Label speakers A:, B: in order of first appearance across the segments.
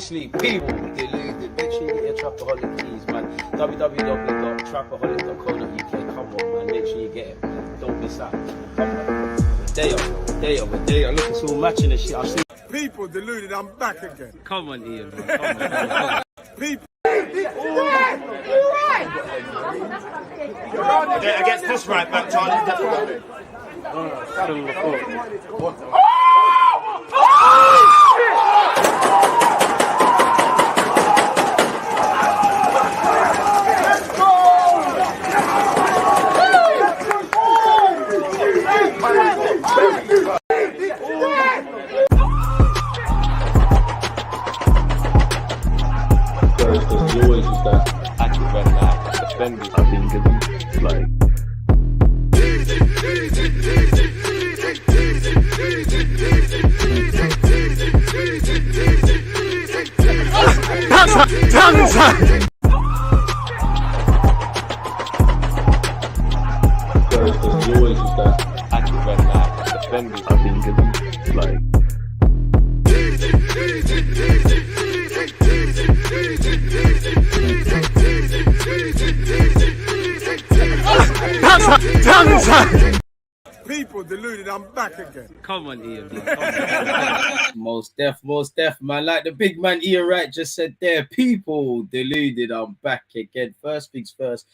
A: Obviously, people deluded. Make sure you get your Trapaholic keys, man. www.trapaholic.co.uk. Come on, man. Make sure you get it. Don't miss out. Come on. Day up. Look, it's all matching and shit. I've seen
B: people deluded. I'm back again.
A: Come on, Ian, man. Come on.
B: People.
C: Against this right back, Charlie. Definitely.
D: You always use that active red light defenders. I think it's like you always use that active red light defenders. I think it's like
B: People deluded. I'm back again.
A: Come on, Ian, man. Come on. Most deaf, man. Like the big man Ian Wright just said there, people deluded. I'm back again. First things first.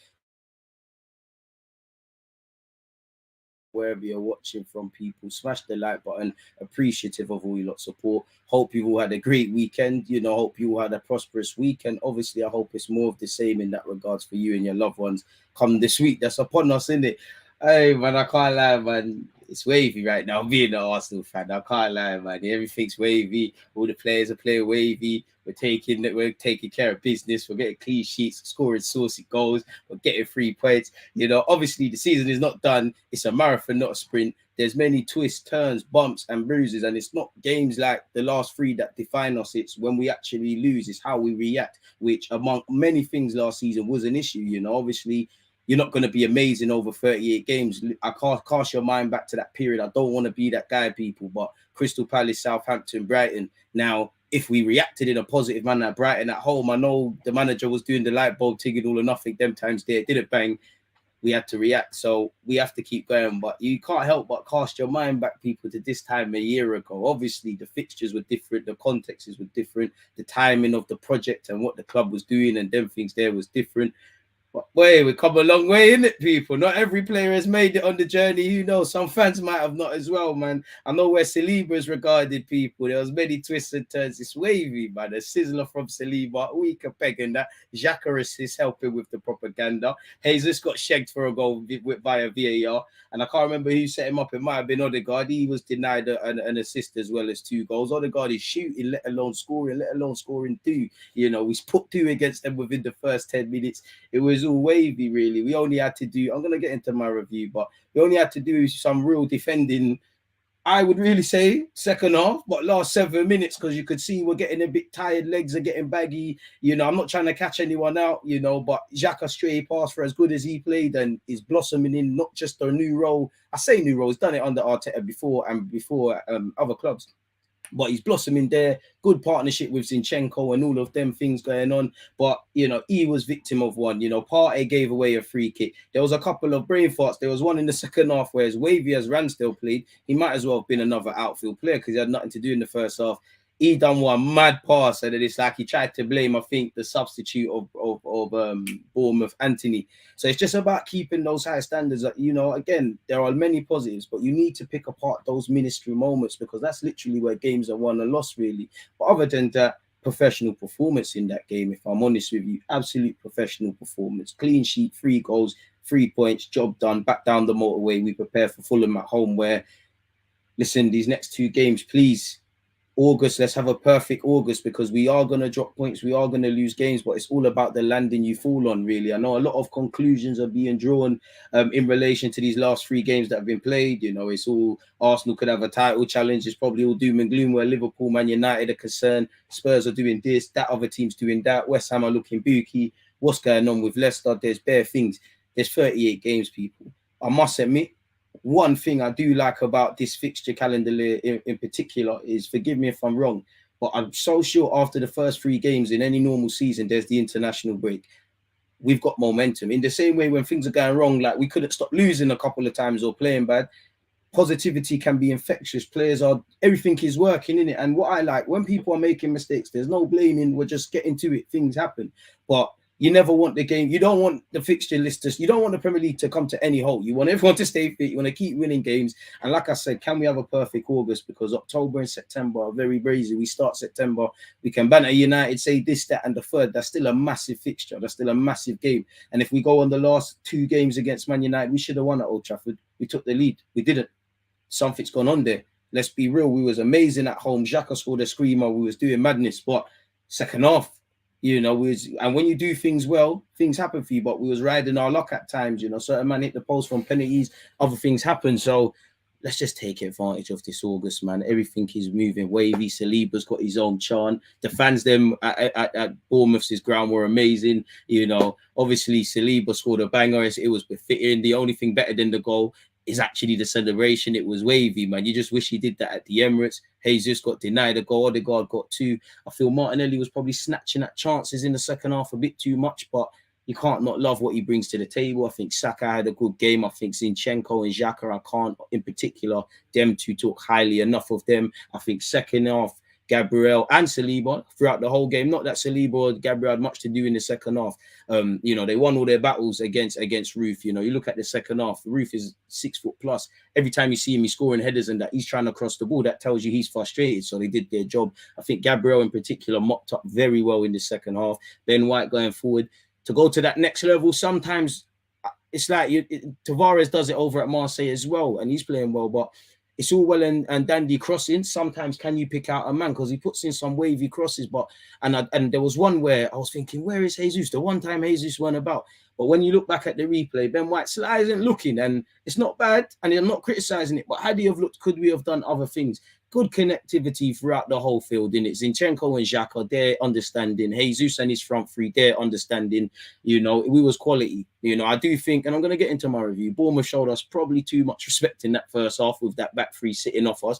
A: Wherever you're watching from, people, smash the like button. Appreciative of all your lot support. Hope you all had a great weekend. Hope you all had a prosperous weekend. Obviously, I hope it's more of the same in that regards for you and your loved ones come this week that's upon us, isn't it? Hey, man, I can't lie, man. It's wavy right now, being an Arsenal fan. I can't lie, man. Everything's wavy. All the players are playing wavy. We're taking care of business. We're getting clean sheets, scoring saucy goals. We're getting 3 points. Obviously the season is not done. It's a marathon, not a sprint. There's many twists, turns, bumps, and bruises, and it's not games like the last 3 that define us. It's when we actually lose. It's how we react, which among many things last season was an issue. Obviously, you're not going to be amazing over 38 games. I can't cast your mind back to that period. I don't want to be that guy, people, but Crystal Palace, Southampton, Brighton. Now, if we reacted in a positive manner at Brighton at home, I know the manager was doing the light bulb ticking all or nothing. Them times there, it didn't bang. We had to react. So we have to keep going. But you can't help but cast your mind back, people, to this time a year ago. Obviously, the fixtures were different. The contexts were different. The timing of the project and what the club was doing and them things there was different. But boy, we come a long way, innit, people? Not every player has made it on the journey. Some fans might have not as well, man. I know where Saliba is regarded, people. There was many twists and turns. It's wavy, man. A sizzler from Saliba. We can peg in that. Xhaka is helping with the propaganda. Jesus got shagged for a goal via VAR. And I can't remember who set him up. It might have been Odegaard. He was denied an assist as well as 2 goals. Odegaard is shooting, let alone scoring 2. We put 2 against them within the first 10 minutes. It was all wavy, really. We only had to do, I'm going to get into my review, but we only had to do some real defending, I would really say, second half, but last 7 minutes, because you could see we're getting a bit tired, legs are getting baggy. I'm not trying to catch anyone out, but Xhaka straight pass for as good as he played and is blossoming in not just a new role. I say new role, he's done it under Arteta before and before other clubs. But he's blossoming there. Good partnership with Zinchenko and all of them things going on. But, he was victim of one. Partey gave away a free kick. There was a couple of brain farts. There was one in the second half where as wavy as Ramsdale played, he might as well have been another outfield player because he had nothing to do in the first half. He done one mad pass, and it's like he tried to blame, I think, the substitute of Bournemouth, Anthony. So it's just about keeping those high standards. Again, there are many positives, but you need to pick apart those ministry moments because that's literally where games are won and lost, really. But other than that, professional performance in that game, if I'm honest with you, absolute professional performance. Clean sheet, 3 goals, 3 points, job done, back down the motorway. We prepare for Fulham at home where, listen, these next 2 games, please, August, let's have a perfect August because we are going to drop points, we are going to lose games, but it's all about the landing you fall on, really. I know a lot of conclusions are being drawn in relation to these last 3 games that have been played. It's all Arsenal could have a title challenge. It's probably all doom and gloom where Liverpool, Man United are concerned. Spurs are doing this, that other team's doing that. West Ham are looking booky. What's going on with Leicester? There's bare things. There's 38 games, people. I must admit, one thing I do like about this fixture calendar in particular is, forgive me if I'm wrong, But I'm so sure after the first 3 games in any normal season, there's the international break. We've got momentum. In the same way, when things are going wrong, like we couldn't stop losing a couple of times or playing bad, positivity can be infectious. Everything is working in it. And what I like, when people are making mistakes, there's no blaming. We're just getting to it. Things happen. But you never want the game. You don't want the fixture list you don't want the Premier League to come to any halt. You want everyone to stay fit. You want to keep winning games. And like I said, can we have a perfect August? Because October and September are very crazy. We start September. We can banter United, say this, that, and the third. That's still a massive fixture. That's still a massive game. And if we go on the last 2 games against Man United, we should have won at Old Trafford. We took the lead. We didn't. Something's gone on there. Let's be real. We was amazing at home. Xhaka scored a screamer. We was doing madness. But second half, and when you do things well, things happen for you. But we was riding our luck at times. Certain man hit the post from penalties. Other things happen. So let's just take advantage of this August, man. Everything is moving wavy. Saliba's got his own chant. The fans them at Bournemouth's ground were amazing. Obviously Saliba scored a banger. It was befitting. The only thing better than the goal is actually the celebration. It was wavy, man. You just wish he did that at the Emirates. Jesus got denied a goal. Odegaard got 2. I feel Martinelli was probably snatching at chances in the second half a bit too much, but you can't not love what he brings to the table. I think Saka had a good game. I think Zinchenko and Xhaka, I can't, in particular, them two talk highly enough of them. I think second half, Gabriel and Saliba throughout the whole game. Not that Saliba or Gabriel had much to do in the second half. They won all their battles against Ruth. You look at the second half. Ruth is 6 foot plus. Every time you see him, he's scoring headers and that he's trying to cross the ball. That tells you he's frustrated. So they did their job. I think Gabriel in particular mopped up very well in the second half. Ben White going forward to go to that next level. Sometimes it's like Tavares does it over at Marseille as well, and he's playing well, but it's all well and dandy crossing. Sometimes can you pick out a man because he puts in some wavy crosses, and there was one where I was thinking, where is Jesus? The one time Jesus went about. But when you look back at the replay, Ben White still isn't looking, and it's not bad, and I'm not criticizing it, but had he have looked, could we have done other things? Good connectivity throughout the whole field, in it. Zinchenko and Xhaka, they're understanding. Jesus and his front 3, they're understanding. We was quality. I do think, and I'm going to get into my review, Bournemouth showed us probably too much respect in that first half with that back 3 sitting off us.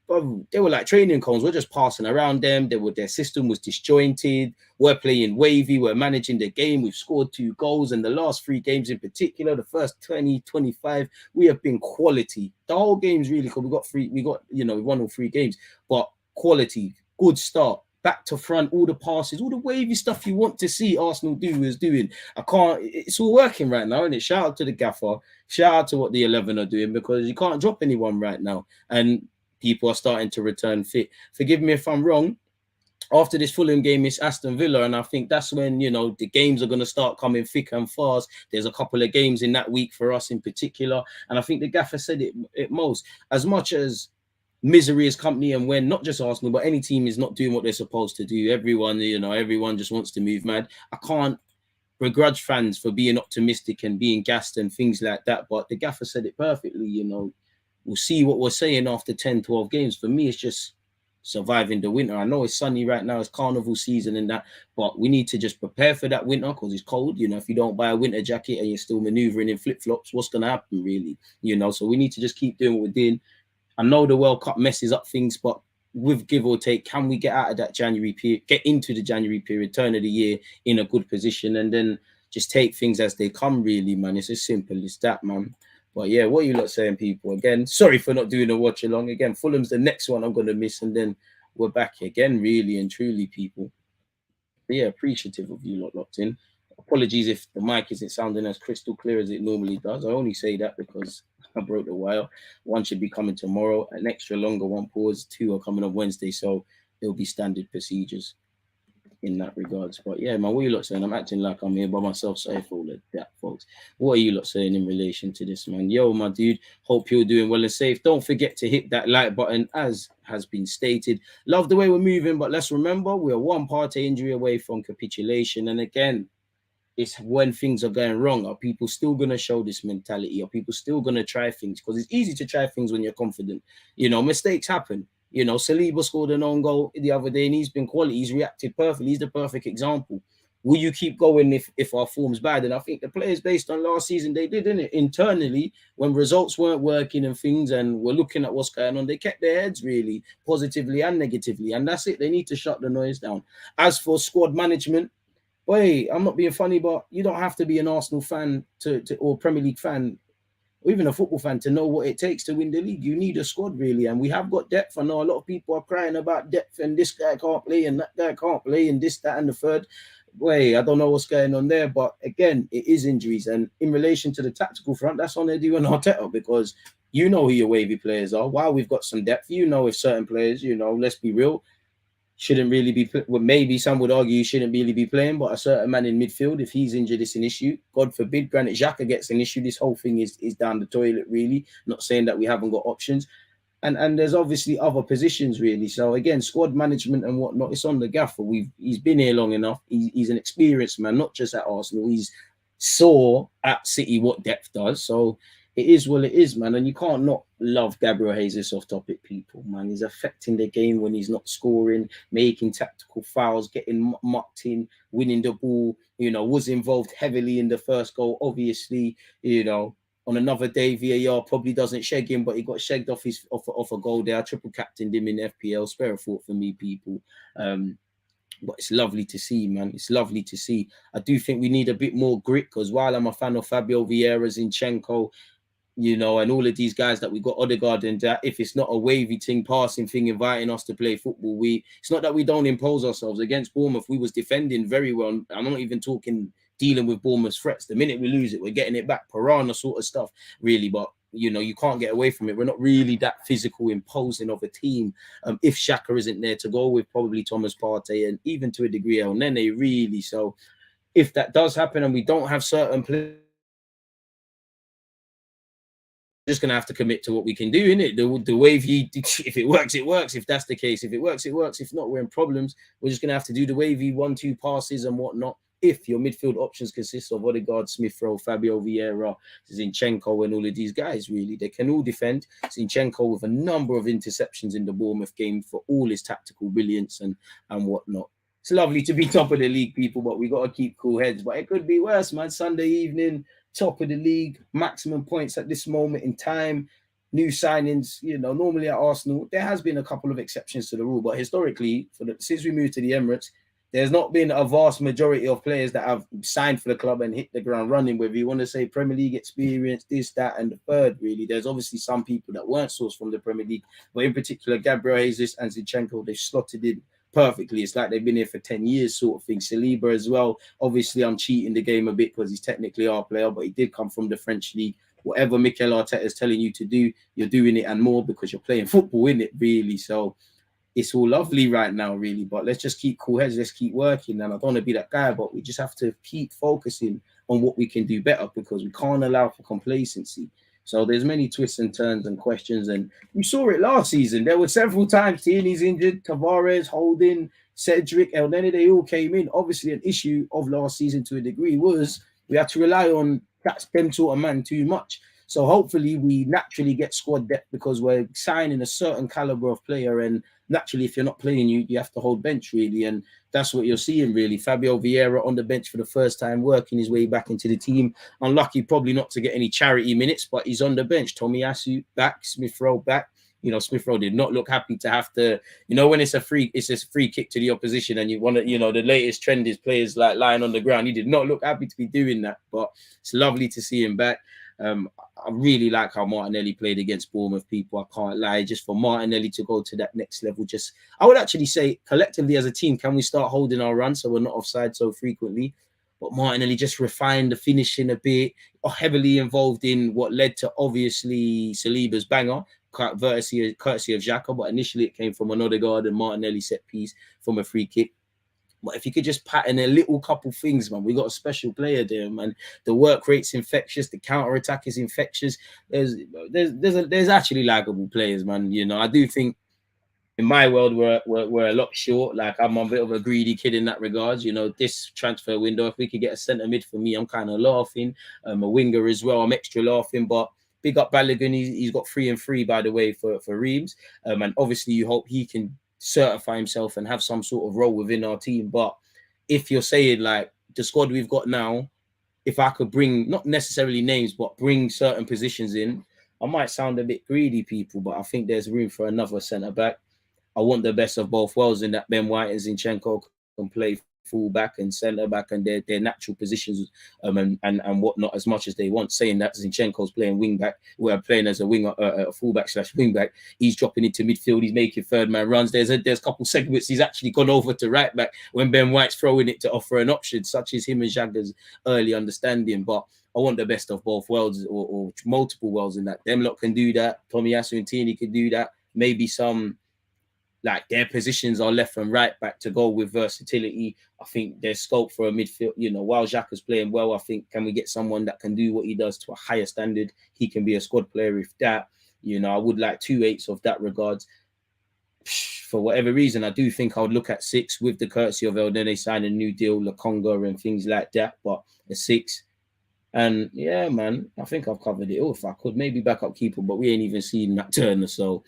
A: But they were like training cones. We're just passing around them. Their system was disjointed. We're playing wavy. We're managing the game. We've scored 2 goals. And the last 3 games in particular, the first 20, 25, we have been quality. The whole game's really cool. We won all 3 games. But quality, good start. Back to front, all the passes, all the wavy stuff you want to see Arsenal do is doing. It's all working right now, isn't it? Shout out to the gaffer. Shout out to what the 11 are doing, because you can't drop anyone right now. And people are starting to return fit. Forgive me if I'm wrong. After this Fulham game, it's Aston Villa, and I think that's when, the games are going to start coming thick and fast. There's a couple of games in that week for us in particular, and I think the gaffer said it most. As much as misery is company, and when not just Arsenal, but any team is not doing what they're supposed to do, everyone just wants to move mad. I can't begrudge fans for being optimistic and being gassed and things like that, but the gaffer said it perfectly, We'll see what we're saying after 10, 12 games. For me, it's just surviving the winter. I know it's sunny right now. It's carnival season and that, but we need to just prepare for that winter because it's cold. If you don't buy a winter jacket and you're still maneuvering in flip-flops, what's going to happen, really? So we need to just keep doing what we're doing. I know the World Cup messes up things, but with give or take, can we get out of that January period, get into the January period, turn of the year in a good position, and then just take things as they come, really, man? It's as simple as that, man. But yeah, what are you lot saying, people? Again, sorry for not doing a watch along. Again, Fulham's the next one I'm going to miss, and then we're back again, really and truly, people. But yeah, appreciative of you lot locked in. Apologies if the mic isn't sounding as crystal clear as it normally does. I only say that because I broke the wire. One should be coming tomorrow, an extra longer one pause. 2 are coming on Wednesday, so it'll be standard procedures in that regards. But yeah, man, what are you lot saying? I'm acting like I'm here by myself. Sorry for all of that, folks. What are you lot saying in relation to this, man? Yo, my dude, hope you're doing well and safe. Don't forget to hit that like button, as has been stated. Love the way we're moving, but let's remember we're 1 party injury away from capitulation. And again, it's when things are going wrong. Are people still going to show this mentality? Are people still going to try things? Because it's easy to try things when you're confident. Mistakes happen. Saliba scored an own goal the other day, and he's been quality. He's reacted perfectly. He's the perfect example. Will you keep going if our form's bad? And I think the players, based on last season, they did, didn't it? Internally, when results weren't working and things, and we're looking at what's going on, they kept their heads really positively and negatively. And that's it. They need to shut the noise down. As for squad management, boy, I'm not being funny, but you don't have to be an Arsenal fan or Premier League fan, or even a football fan, to know what it takes to win the league. You need a squad, really. And we have got depth. I know a lot of people are crying about depth and this guy can't play and that guy can't play and this, that, and the third. Wait, I don't know what's going on there, but again, it is injuries. And in relation to the tactical front, that's on Eddie and Arteta, because you know who your wavy players are. While we've got some depth, you know, if certain players, you know, let's be real, shouldn't really be, well, maybe some would argue you shouldn't really be playing, but a certain man in midfield, if he's injured, it's an issue. God forbid Granit Xhaka gets an issue. This whole thing is down the toilet, really. Not saying that we haven't got options. And there's obviously other positions, really. So again, squad management and whatnot, it's on the gaffer. He's been here long enough. He's an experienced man, not just at Arsenal. He's saw at City what depth does. So it is what it is, man. And you can't not love Gabriel Jesus off topic, people, man. He's affecting the game when he's not scoring, making tactical fouls, getting mucked in, winning the ball, you know, was involved heavily in the first goal, obviously, you know. On another day, VAR probably doesn't shag him, but he got shagged off a goal there. I triple captained him in FPL. Spare a thought for me, people. But it's lovely to see, man. It's lovely to see. I do think we need a bit more grit, because while I'm a fan of Fabio Vieira, Zinchenko, you know, and all of these guys that we got, Odegaard and that, if it's not a wavy thing, passing thing, inviting us to play football, it's not that we don't impose ourselves. Against Bournemouth, we was defending very well. I'm not even talking dealing with Bournemouth's threats. The minute we lose it, we're getting it back, piranha sort of stuff, really. But, you know, you can't get away from it. We're not really that physical, imposing of a team. If Xhaka isn't there to go with, probably Thomas Partey and even to a degree El Nene, really. So if that does happen and we don't have certain players, just gonna have to commit to what we can do, innit? The wavy, if it works, it works. If that's the case, if it works, it works. If not, we're in problems. We're just gonna have to do the wavy 1-2 passes and whatnot. If your midfield options consist of Odegaard, Smith Rowe, Fabio Vieira, Zinchenko, and all of these guys, really, they can all defend. Zinchenko with a number of interceptions in the Bournemouth game for all his tactical brilliance and whatnot. It's lovely to be top of the league, people, but we got to keep cool heads. But it could be worse, man. Sunday evening, top of the league, maximum points at this moment in time, new signings. You know, normally at Arsenal, there has been a couple of exceptions to the rule, but historically, since we moved to the Emirates, there's not been a vast majority of players that have signed for the club and hit the ground running, whether you want to say Premier League experience, this, that, and the third, really. There's obviously some people that weren't sourced from the Premier League, but in particular, Gabriel Jesus and Zinchenko, they've slotted in perfectly. It's like they've been here for 10 years sort of thing. Saliba as well. Obviously, I'm cheating the game a bit because he's technically our player, but he did come from the French league. Whatever Mikel Arteta is telling you to do, you're doing it and more, because you're playing football, in it, really. So it's all lovely right now, really, but let's just keep cool heads. Let's keep working. And I don't want to be that guy, but we just have to keep focusing on what we can do better, because we can't allow for complacency. So there's many twists and turns and questions, and you saw it last season. There were several times Tierney's injured, Tavares, Holding, Cedric, El Nene, they all came in. Obviously, an issue of last season to a degree was we had to rely on them sort of man too much. So hopefully we naturally get squad depth, because we're signing a certain caliber of player, and naturally, if you're not playing, you have to hold bench, really. And that's what you're seeing, really. Fabio Vieira on the bench for the first time, working his way back into the team. Unlucky probably not to get any charity minutes, but he's on the bench. Tomiyasu back, Smith Rowe back. You know, Smith Rowe did not look happy to have to, you know, when it's a free kick to the opposition, and you want to, you know, the latest trend is players like lying on the ground. He did not look happy to be doing that, but it's lovely to see him back. I really like how Martinelli played against Bournemouth, people. I can't lie. Just for Martinelli to go to that next level, I would actually say collectively as a team, can we start holding our run so we're not offside so frequently? But Martinelli just refined the finishing a bit, heavily involved in what led to obviously Saliba's banger, courtesy of Xhaka, but initially it came from an Odegaard and Martinelli set piece from a free kick. But if you could just pattern a little couple things, man, we got a special player there, man. The work rate's infectious, the counter attack is infectious. There's actually likable players, man. You know, I do think in my world we're a lot short. Like, I'm a bit of a greedy kid in that regard. You know, this transfer window, if we could get a centre mid for me, I'm kind of laughing. A winger as well, I'm extra laughing. But big up Balogun, he's got 3 and 3, by the way, for Reeves. And obviously you hope he can certify himself and have some sort of role within our team. But if you're saying like the squad we've got now, if I could bring not necessarily names, but bring certain positions in, I might sound a bit greedy, people, but I think there's room for another centre back. I want the best of both worlds in that Ben White and Zinchenko can play full back and centre back and their natural positions and whatnot as much as they want. Saying that Zinchenko's playing wing back, we're playing as a winger, a full back / wing back. He's dropping into midfield. He's making third man runs. There's a couple segments he's actually gone over to right back when Ben White's throwing it to offer an option, such as him and Xhaka's early understanding. But I want the best of both worlds or multiple worlds in that. Them lot can do that. Tomiyasu and Tierney can do that. Maybe some. Like their positions are left and right back to go with versatility. I think there's scope for a midfield. You know, while Xhaka's playing well, I think can we get someone that can do what he does to a higher standard? He can be a squad player if that. You know, I would like 2/8 of that regards. For whatever reason, I do think I would look at 6 with the courtesy of then they sign a new deal, Lakonga and things like that. But a 6. And yeah, man, I think I've covered it all. If I could, maybe backup keeper, but we ain't even seen that Turner. So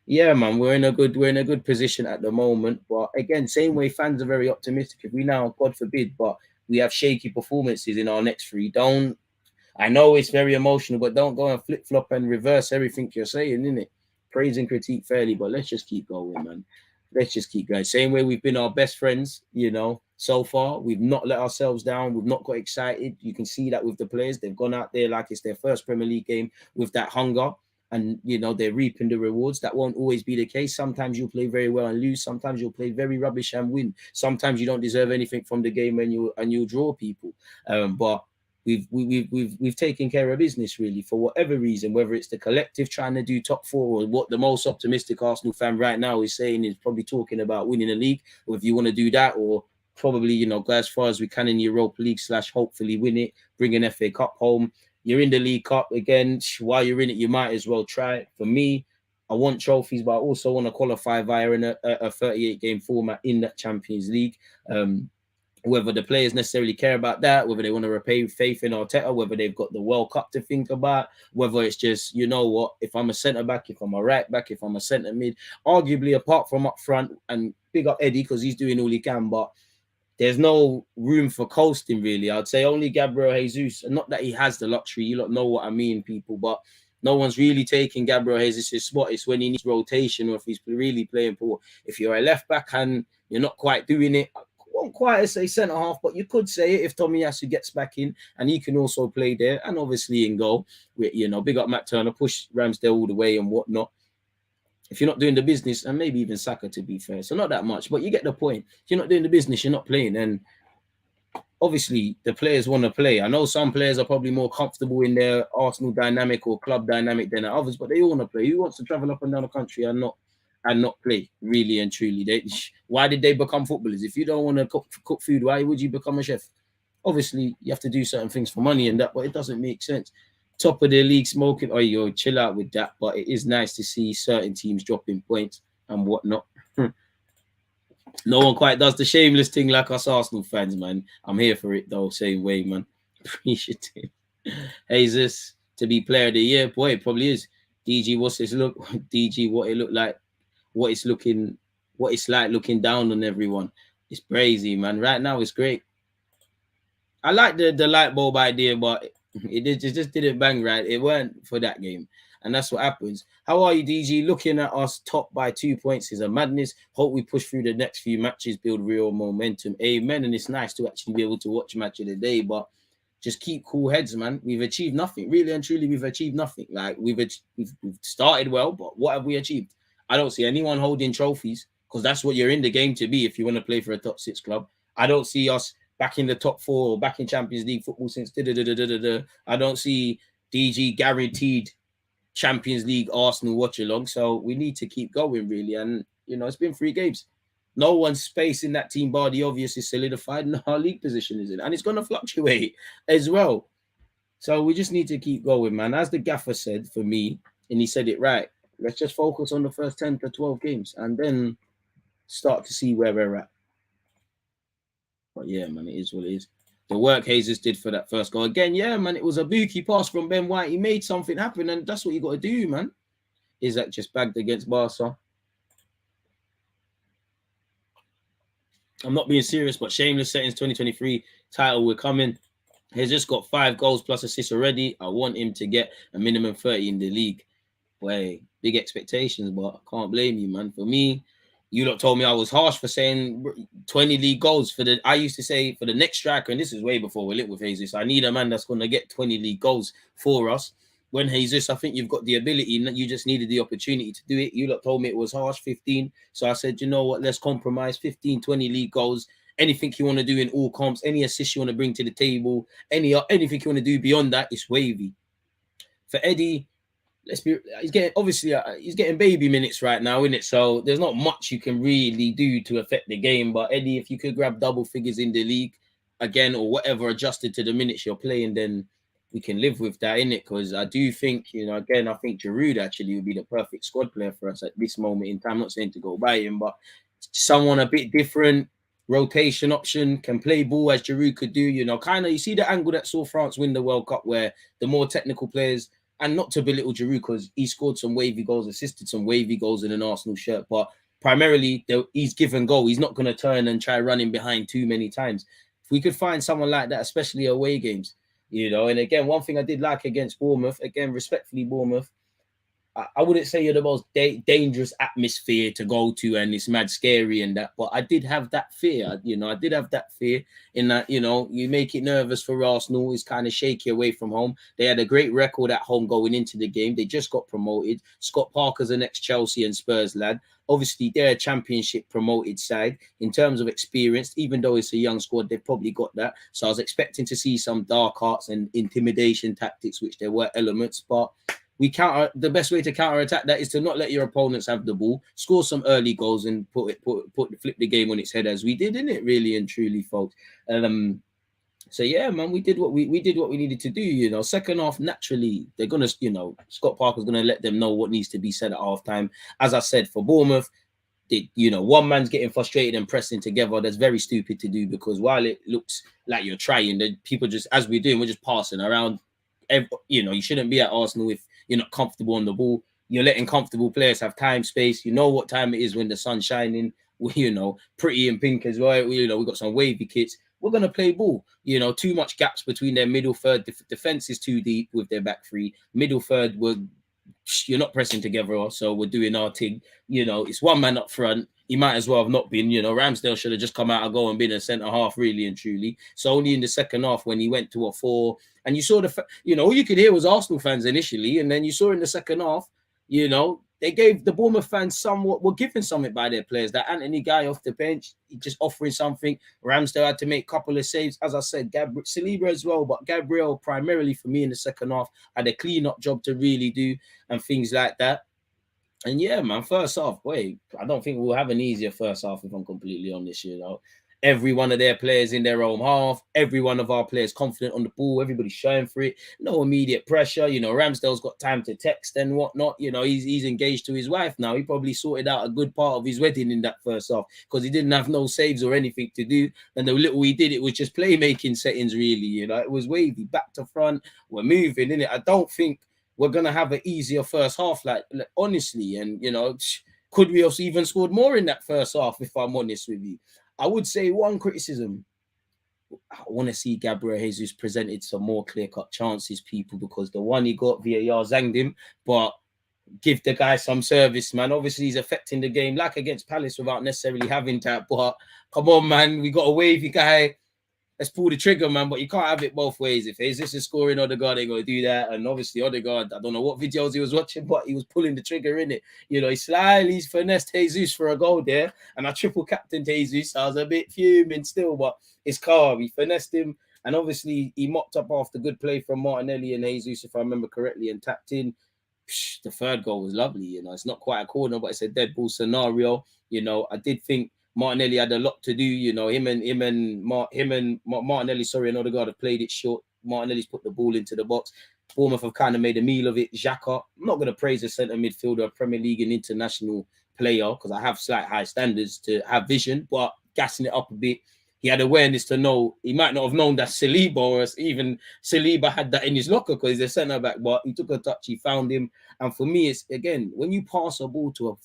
A: yeah, man, we're in a good position at the moment. But again, same way fans are very optimistic. If we now, God forbid, but we have shaky performances in our next 3, I know it's very emotional, but don't go and flip flop and reverse everything you're saying, innit? Praise and critique fairly, but let's just keep going, man. Let's just keep going. Same way we've been our best friends, you know, so far. We've not let ourselves down. We've not got excited. You can see that with the players. They've gone out there like it's their first Premier League game with that hunger. And, you know, they're reaping the rewards. That won't always be the case. Sometimes you'll play very well and lose. Sometimes you'll play very rubbish and win. Sometimes you don't deserve anything from the game and you'll draw people. But we've taken care of business, really, for whatever reason, whether it's the collective trying to do top 4 or what the most optimistic Arsenal fan right now is saying is probably talking about winning a league, or if you want to do that, or probably, you know, go as far as we can in the Europa League / hopefully win it, bring an FA Cup home. You're in the League Cup again. While you're in it, you might as well try it. For me, I want trophies, but I also want to qualify via in a 38-game format in that Champions League. Whether the players necessarily care about that, whether they want to repay faith in Arteta, whether they've got the World Cup to think about, whether it's just, you know what, if I'm a centre-back, if I'm a right-back, if I'm a centre-mid, arguably apart from up front, and big up Eddie because he's doing all he can, but there's no room for coasting, really. I'd say only Gabriel Jesus, and not that he has the luxury, you lot know what I mean, people, but no one's really taking Gabriel Jesus' spot. It's when he needs rotation or if he's really playing poor. If you're a left-back and you're not quite doing it, I won't quite say centre-half, but you could say it if Tomiyasu gets back in, and he can also play there, and obviously in goal. You know, big up Matt Turner, push Ramsdale all the way and whatnot. If you're not doing the business, and maybe even Saka, to be fair. So not that much, but you get the point. If you're not doing the business, you're not playing. And obviously, the players want to play. I know some players are probably more comfortable in their Arsenal dynamic or club dynamic than others, but they all want to play. Who wants to travel up and down the country and not play, really and truly? Why did they become footballers? If you don't want to cook food, why would you become a chef? Obviously, you have to do certain things for money and that, but it doesn't make sense. Top of the league smoking. Oh, yo, chill out with that. But it is nice to see certain teams dropping points and whatnot. No one quite does the shameless thing like us Arsenal fans, man. I'm here for it though, same way, man. Appreciate it. Jesus to be player of the year, boy, it probably is. DG, what's this look? DG, what it look like? What it's like looking down on everyone. It's crazy, man. Right now, it's great. I like the light bulb idea, but it just didn't bang right. It weren't for that game. And that's what happens. How are you, DG? Looking at us top by 2 points is a madness. Hope we push through the next few matches, build real momentum. Amen. And it's nice to actually be able to watch match of the day, but just keep cool heads, man. We've achieved nothing. Really and truly, we've achieved nothing. Like, we've started well, but what have we achieved? I don't see anyone holding trophies, because that's what you're in the game to be if you want to play for a top 6 club. I don't see us back in the top 4 or back in Champions League football since I don't see DG guaranteed Champions League Arsenal watch along. So we need to keep going, really. And, you know, it's been 3 games. No one's space in that team bar, the obvious, is solidified, and our league position is in. And it's going to fluctuate as well. So we just need to keep going, man. As the gaffer said, for me, and he said it right, let's just focus on the first 10 to 12 games and then start to see where we're at. But yeah, man, it is what it is. The work Jesus did for that first goal. Again, yeah, man, it was a bookie pass from Ben White. He made something happen, and that's what you got to do, man. Is that just bagged against Barca? I'm not being serious, but shameless settings 2023 title, we're coming. He's just got 5 goals plus assists already. I want him to get a minimum 30 in the league. Boy, big expectations, but I can't blame you, man. For me, you lot told me I was harsh for saying 20 league goals for the. I used to say for the next striker, and this is way before we're lit with Jesus. I need a man that's going to get 20 league goals for us. When Jesus, I think you've got the ability, you just needed the opportunity to do it. You lot told me it was harsh, 15. So I said, you know what, let's compromise 15, 20 league goals. Anything you want to do in all comps, any assists you want to bring to the table, anything you want to do beyond that, it's wavy. For Eddie, he's getting baby minutes right now, isn't it? So there's not much you can really do to affect the game. But Eddie, if you could grab double figures in the league again or whatever, adjusted to the minutes you're playing, then we can live with that, innit? Because I do think, again, I think Giroud actually would be the perfect squad player for us at this moment in time. I'm not saying to go buy him, but someone a bit different, rotation option, can play ball as Giroud could do. You see the angle that saw France win the World Cup, where the more technical players, and not to belittle Giroud because he scored some wavy goals, assisted some wavy goals in an Arsenal shirt, but primarily he's given goal. He's not going to turn and try running behind too many times. If we could find someone like that, especially away games, and again, one thing I did like against Bournemouth, again, respectfully, Bournemouth, I wouldn't say you're the most dangerous atmosphere to go to and it's mad scary and that, but I did have that fear, I did have that fear in that, you make it nervous for Arsenal. It's kind of shaky away from home. They had a great record at home going into the game. They just got promoted. Scott Parker's an ex-Chelsea and Spurs lad. Obviously, they're a championship promoted side in terms of experience. Even though it's a young squad, they've probably got that. So I was expecting to see some dark arts and intimidation tactics, which there were elements, but the best way to counter attack that is to not let your opponents have the ball, score some early goals, and flip the game on its head, as we did, didn't it? Really and truly, folks. So yeah, man, we did what we needed to do. Second half, naturally, they're gonna, Scott Parker's gonna let them know what needs to be said at halftime. As I said, for Bournemouth, one man's getting frustrated and pressing together. That's very stupid to do, because while it looks like you're trying, the people just, as we're doing, we're just passing around. You shouldn't be at Arsenal if you're not comfortable on the ball. You're letting comfortable players have time, space. You know what time it is when the sun's shining. Pretty and pink as well. We've got some wavy kits. We're going to play ball. Too much gaps between their middle third. Defense is too deep with their back three. Middle third, you're not pressing together, so we're doing our thing. It's one man up front. He might as well have not been. Ramsdale should have just come out and go and been a centre half, really and truly. So only in the second half, when he went to a 4, and you saw all you could hear was Arsenal fans initially, and then you saw in the second half, they gave the Bournemouth fans were given something by their players. That Anthony guy off the bench, just offering something. Ramsdale had to make a couple of saves. As I said, Saliba as well, but Gabriel primarily for me in the second half had a clean-up job to really do and things like that. And yeah, man, first half, I don't think we'll have an easier first half, if I'm completely honest, Every one of their players in their own half, every one of our players confident on the ball, everybody's showing for it, no immediate pressure. Ramsdale's got time to text and whatnot. He's engaged to his wife now. He probably sorted out a good part of his wedding in that first half, because he didn't have no saves or anything to do. And the little he did, it was just playmaking settings, really. It was wavy, back to front. We're moving, innit? I don't think we're going to have an easier first half, like honestly. And, could we have even scored more in that first half, if I'm honest with you? I would say one criticism, I want to see Gabriel Jesus presented some more clear-cut chances, people, because the one he got, VAR zanged him, but give the guy some service, man. Obviously, he's affecting the game, like against Palace, without necessarily having that, but come on, man, we got a wavy guy. Let's pull the trigger, man, but you can't have it both ways. If Jesus is scoring, Odegaard ain't going to do that. And obviously, Odegaard, I don't know what videos he was watching, but he was pulling the trigger in it. He's finessed Jesus for a goal there. And I triple captained Jesus. I was a bit fuming still, but it's calm. He finessed him. And obviously, he mopped up after good play from Martinelli and Jesus, if I remember correctly, and tapped in. The third goal was lovely. It's not quite a corner, but it's a dead ball scenario. I did think Martinelli had a lot to do, him and Martinelli, and Odegaard have played it short. Martinelli's put the ball into the box. Bournemouth have kind of made a meal of it. Xhaka, I'm not going to praise a centre midfielder, a Premier League and international player, because I have slight high standards to have vision, but gassing it up a bit. he had awareness to know he might not have known that Saliba or even Saliba had that in his locker because he's a centre back. But he took a touch, he found him, and for me, it's again when you pass a ball to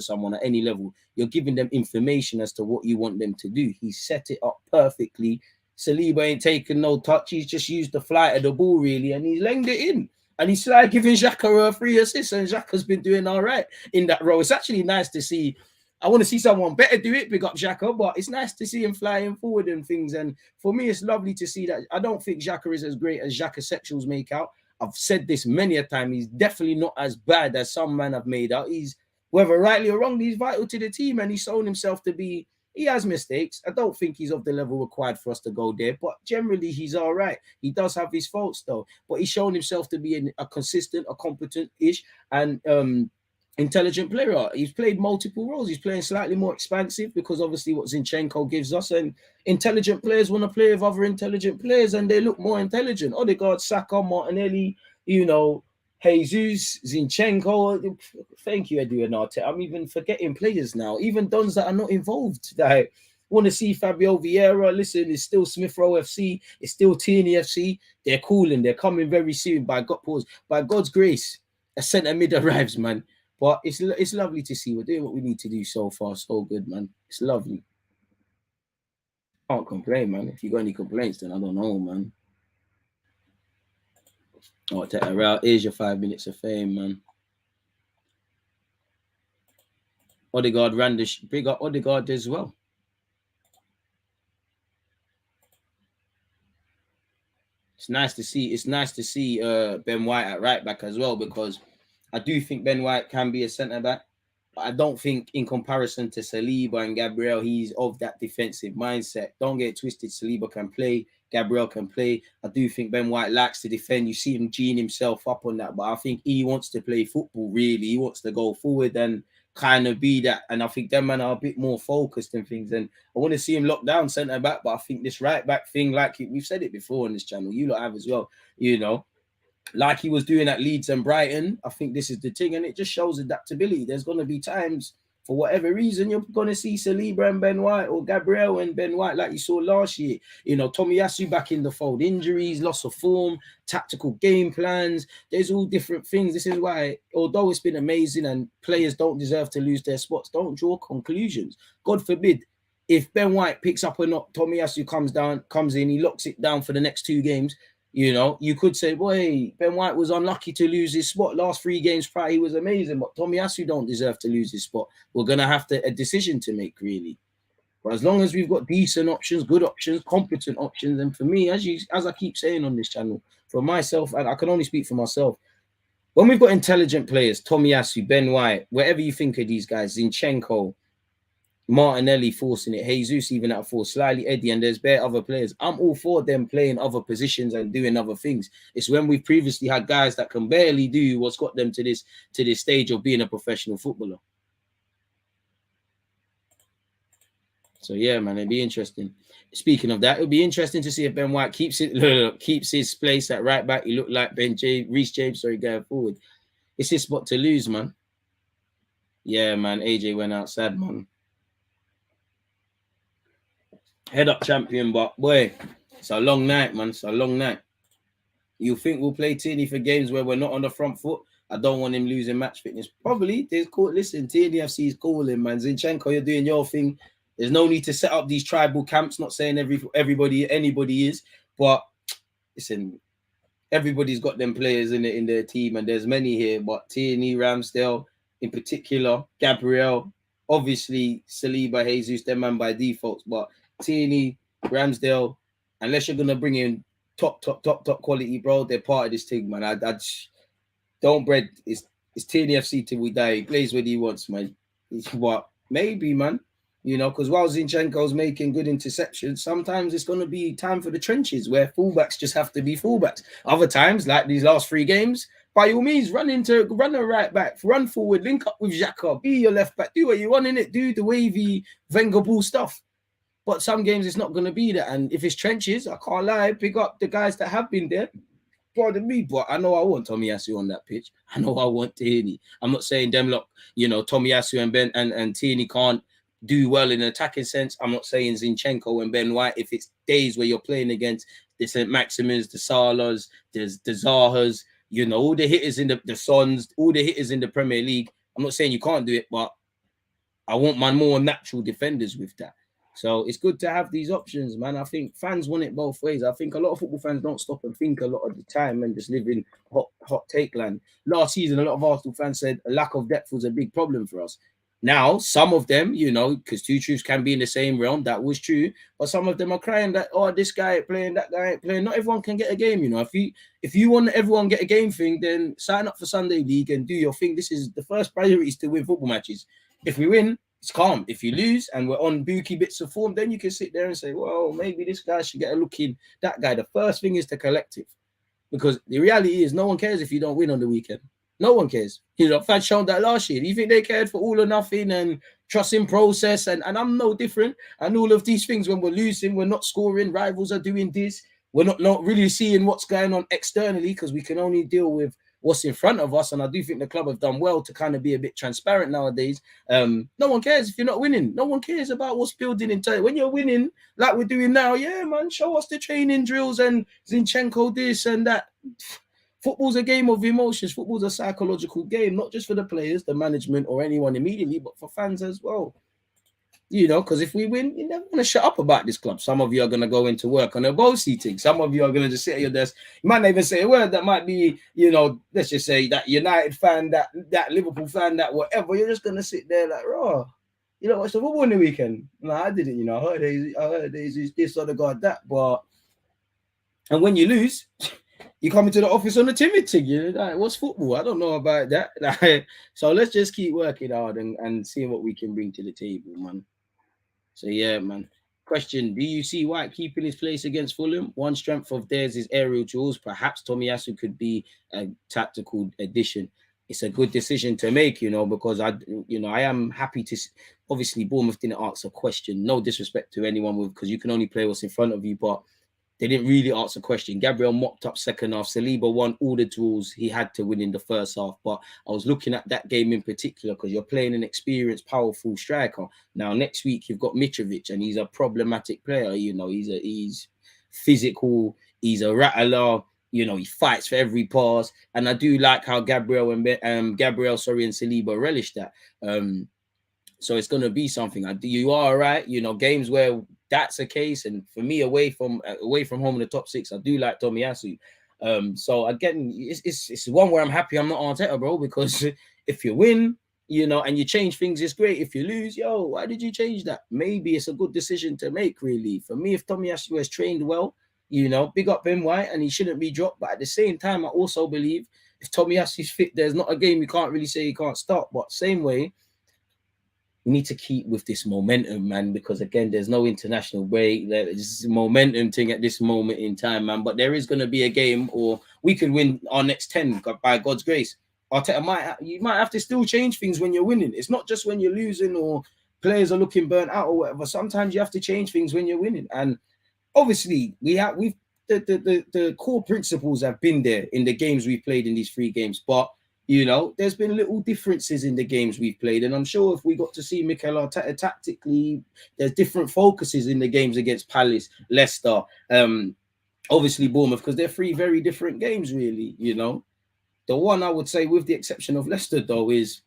A: someone at any level, you're giving them information as to what you want them to do. He set it up perfectly. Saliba ain't taken no touch. He's just used the flight of the ball really, and he's lenged it in. And he's like giving Xhaka a free assist, and Xhaka's been doing all right in that role. It's actually nice to see. I want to see someone better do it, big up Xhaka, but it's nice to see him flying forward and things. And for me, it's lovely to see that. I don't think Xhaka is as great as Xhaka sexuals make out. I've said this many a time. He's definitely not as bad as some men have made out. He's, whether rightly or wrongly, he's vital to the team, and he's shown himself to be. He has mistakes. I don't think he's of the level required for us to go there, but generally he's all right. He does have his faults though, but he's shown himself to be a consistent, a competent-ish, and intelligent player. He's played multiple roles. He's playing slightly more expansive because obviously what Zinchenko gives us, and intelligent players want to play with other intelligent players, and they look more intelligent. Odegaard, Saka, Martinelli, you know, Jesus, Zinchenko. Thank you, Edu and Arte. I'm even forgetting players now, even dons that are not involved. I want to see Fabio Vieira. Listen, it's still Smith Rowe FC. It's still Tierney FC. They're cooling. They're coming very soon. By God's grace, a centre mid arrives, man. But it's lovely to see. We're doing what we need to do so far. So good, man. It's lovely. Can't complain, man. If you got any complaints, then I don't know, man. Oh, take that route. Here's your 5 minutes of fame, man. Odegaard ran the big up Odegaard as well. It's nice to see. It's nice to see Ben White at right back as well, because I do think Ben White can be a centre back. But I don't think in comparison to Saliba and Gabriel, he's of that defensive mindset. Don't get it twisted. Saliba can play. Gabriel can play. I do think Ben White likes to defend. You see him geeing himself up on that. But I think he wants to play football, really. He wants to go forward and kind of be that. And I think them men are a bit more focused and things. And I want to see him lock down centre back. But I think this right back thing, like we've said it before on this channel, you lot have as well, you know, like he was doing at Leeds and Brighton. I think this is the thing, and it just shows adaptability. There's going to be times, for whatever reason, you're going to see Saliba and Ben White, or Gabriel and Ben White, like you saw last year. You know, Tomiyasu back in the fold, injuries, loss of form, tactical game plans. There's all different things. This is why, although it's been amazing and players don't deserve to lose their spots, don't draw conclusions. God forbid, if Ben White picks up or not, Tomiyasu comes in, he locks it down for the next 2 games. You know, you could say, boy, Ben White was unlucky to lose his spot. Last 3 games prior, he was amazing, but Tomiyasu don't deserve to lose his spot. We're going to have a decision to make, really. But as long as we've got decent options, good options, competent options, and for me, as I keep saying on this channel, for myself, and I can only speak for myself, when we've got intelligent players, Tomiyasu, Ben White, whatever you think of these guys, Zinchenko, Martinelli forcing it, Jesus even at full, slightly Eddie, and there's bare other players. I'm all for them playing other positions and doing other things. It's when we've previously had guys that can barely do what's got them to this stage of being a professional footballer. So yeah, man, it'd be interesting. Speaking of that, it'll be interesting to see if Ben White keeps his place at right back. He looked like Reece James, going forward. It's his spot to lose, man. Yeah, man. AJ went outside, man. Head up champion, but boy, it's a long night, man. It's a long night. You think we'll play Tierney for games where we're not on the front foot? I don't want him losing match fitness. Probably. Listen, Tierney FC is calling, man. Zinchenko, you're doing your thing. There's no need to set up these tribal camps. Not saying anybody is, but listen, everybody's got them players in their team, and there's many here. But Tierney, Ramsdale, in particular, Gabriel, obviously Saliba, Jesus, them man by default, but Tierney, Ramsdale, unless you're gonna bring in top quality, bro, they're part of this thing, man. I don't bread. It's Tierney FC till we die. He plays when he wants, man. But maybe, man, you know, because while Zinchenko's making good interceptions, sometimes it's gonna be time for the trenches where fullbacks just have to be fullbacks. Other times, like these last 3 games, by all means, run a right back, run forward, link up with Xhaka, be your left back, do what you want in it, do the wavy Wenger ball stuff. But some games it's not going to be that. And if it's trenches, I can't lie, pick up the guys that have been there. Pardon me, but I know I want Tomiyasu on that pitch. I know I want Tierney. I'm not saying them lot, you know, Tomiyasu and Ben and Tierney can't do well in an attacking sense. I'm not saying Zinchenko and Ben White. If it's days where you're playing against the St. Maximins, the Salas, the Zahas, you know, all the hitters in the Sons, all the hitters in the Premier League. I'm not saying you can't do it, but I want my more natural defenders with that. So it's good to have these options, man. I think fans want it both ways. I think a lot of football fans don't stop and think a lot of the time and just live in hot take land. Last season, a lot of Arsenal fans said a lack of depth was a big problem for us. Now, some of them, you know, because two truths can be in the same realm, that was true. But some of them are crying that, oh, this guy ain't playing, that guy ain't playing. Not everyone can get a game, you know. If you want everyone get a game thing, then sign up for Sunday League and do your thing. This is the first priority is to win football matches. If we win, it's calm. If you lose and we're on booky bits of form, then you can sit there and say, well, maybe this guy should get a look in that guy. The first thing is the collective. Because the reality is no one cares if you don't win on the weekend. No one cares. You know, fans shown that last year. Do you think they cared for all or nothing and trust in process? And I'm no different. And all of these things, when we're losing, we're not scoring, rivals are doing this. We're not really seeing what's going on externally because we can only deal with what's in front of us. And I do think the club have done well to kind of be a bit transparent nowadays. No one cares if you're not winning. No one cares about what's building in time. When you're winning, like we're doing now, yeah, man, show us the training drills and Zinchenko this and that. Football's a game of emotions. Football's a psychological game, not just for the players, the management, or anyone immediately, but for fans as well. You know, because if we win, you never want to shut up about this club. Some of you are going to go into work on a bowl seating. Some of you are going to just sit at your desk. You might not even say a word that might be, you know, let's just say that United fan, that Liverpool fan, that whatever. You're just going to sit there like, raw. You know, watch the football on the weekend. No, I didn't, you know. I heard there's this Odegaard, that. But, and when you lose, you come into the office on a timid thing, you know, like, what's football? I don't know about that. Like, so let's just keep working hard and seeing what we can bring to the table, man. So yeah, man. Question: do you see White keeping his place against Fulham? One strength of theirs is aerial duels. Perhaps Tomiyasu could be a tactical addition. It's a good decision to make, you know, because I am happy to. Obviously, Bournemouth didn't ask a question. No disrespect to anyone, because you can only play what's in front of you, but they didn't really ask a question. Gabriel mopped up second half. Saliba won all the duels he had to win in the first half. But I was looking at that game in particular because you're playing an experienced, powerful striker. Now, next week, you've got Mitrovic, and he's a problematic player. You know, he's physical. He's a rattler. You know, he fights for every pass. And I do like how Gabriel and Saliba relish that. So it's going to be something. You are right. You know, games where that's a case, and for me, away from home in the top six, I do like Tomiyasu. So again, it's one where I'm happy I'm not Arteta, bro, because if you win, you know, and you change things, it's great. If you lose, yo, why did you change that? Maybe it's a good decision to make, really. For me, if Tomiyasu has trained well, you know, big up Ben White, and he shouldn't be dropped. But at the same time, I also believe if Tomiyasu's fit, there's not a game you can't really say he can't start. But same way, we need to keep with this momentum, man, because again, there's no international break. There's momentum thing at this moment in time, man. But there is going to be a game, or we could win our next 10 by God's grace. Arteta you might have to still change things when you're winning. It's not just when you're losing or players are looking burnt out or whatever. Sometimes you have to change things when you're winning. And obviously, the core principles have been there in the games we've played in these 3 games, but you know, there's been little differences in the games we've played. And I'm sure if we got to see Mikel Arteta tactically, there's different focuses in the games against Palace, Leicester, obviously Bournemouth, because they're 3 very different games, really, you know. The one I would say, with the exception of Leicester, though, is